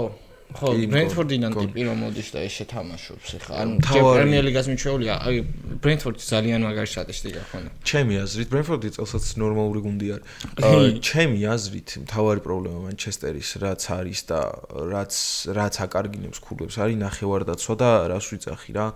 ხო ბრენტფორდიდან ტიპი რომ მოდის და ეს შეთამაშობს ხა ანუ პრემიერ ლიგას მიჩვეულია აი ბრენტფორდი ძალიან მაგარი სტატისტიკა ხონდა ჩემი აზრით ბრენტფორდი წელსაც ნორმალური გუნდი არის ჩემი აზრით მთავარი პრობლემა მანჩესტერის რაც არის და რაც აკარგინებს ქულებს არის ნახევარდაცვა და რას ვიწახი რა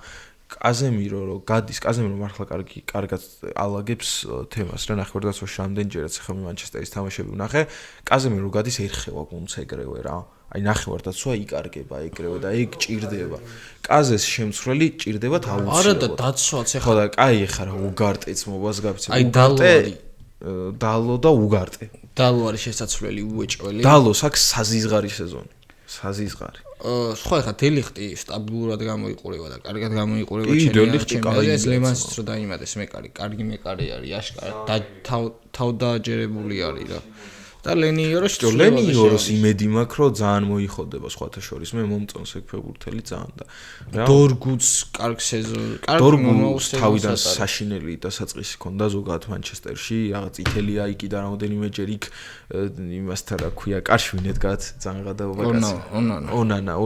კაზემირო რო გადის კაზემირო მართლა კარგად ალაგებს თემას რა ნახევარდაცვაში რამდენჯერაც ხა მანჩესტერის თამაშები ვნახე კაზემირო გადის ერხევა გუნდს ეგრევე რა აი ნახევარდაცვა იკარგება ეგრევე და ეგ ჭირდება კაზეს შემცვლელი ჭირდება თავუცილებლად არა და დაცვაც ხო და კაი ხარ უგარტეც მობას გაფიცე აი დალოარი დალო და უგარტე. დალო არის შესაძლებელი უეჭველი. დალოს აქვს საზიზღარი სეზონი. საზიზღარი. სხვა ხა დელიხტი სტაბილურად გამოიყურება და კარგად გამოიყურება ჩემი ეს ლემანსიც რო დაიმატეს მეკარი, კარგი მეკარი არის, აშკარად და თავდაჯერებული არის რა. და ლენიოროს ლენიოროს იმედი მაქვს რომ ძალიან მოიხოდება სხვათა შორის მე მომწონს ეგ ფეხბურთელი ძალიან და დორგუც კარგ სეზონი დორგუს თავიდან საშინელი დასაწყისი ჰქონდა ზოგადად მანჩესტერში რაღაც წითელი აიკი და რამოდენიმეჯერ იქ იმასთან რა ქვია კარშვინ ედგათ ძალიან გადაობა კაცი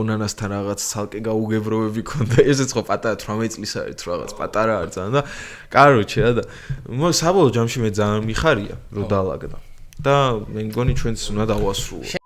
ონანასთან რაღაც ცალკე გაუგებრობები ჰქონდა ესეც ხო პატარა 18 წლის არის თუ რაღაც პატარა არ ძალიან და კაროჩე და საბოლოო ჯამში მე ძალიან მიხარია რომ დაალაგდა და მე მგონი ჩვენც უნდა დავასრულო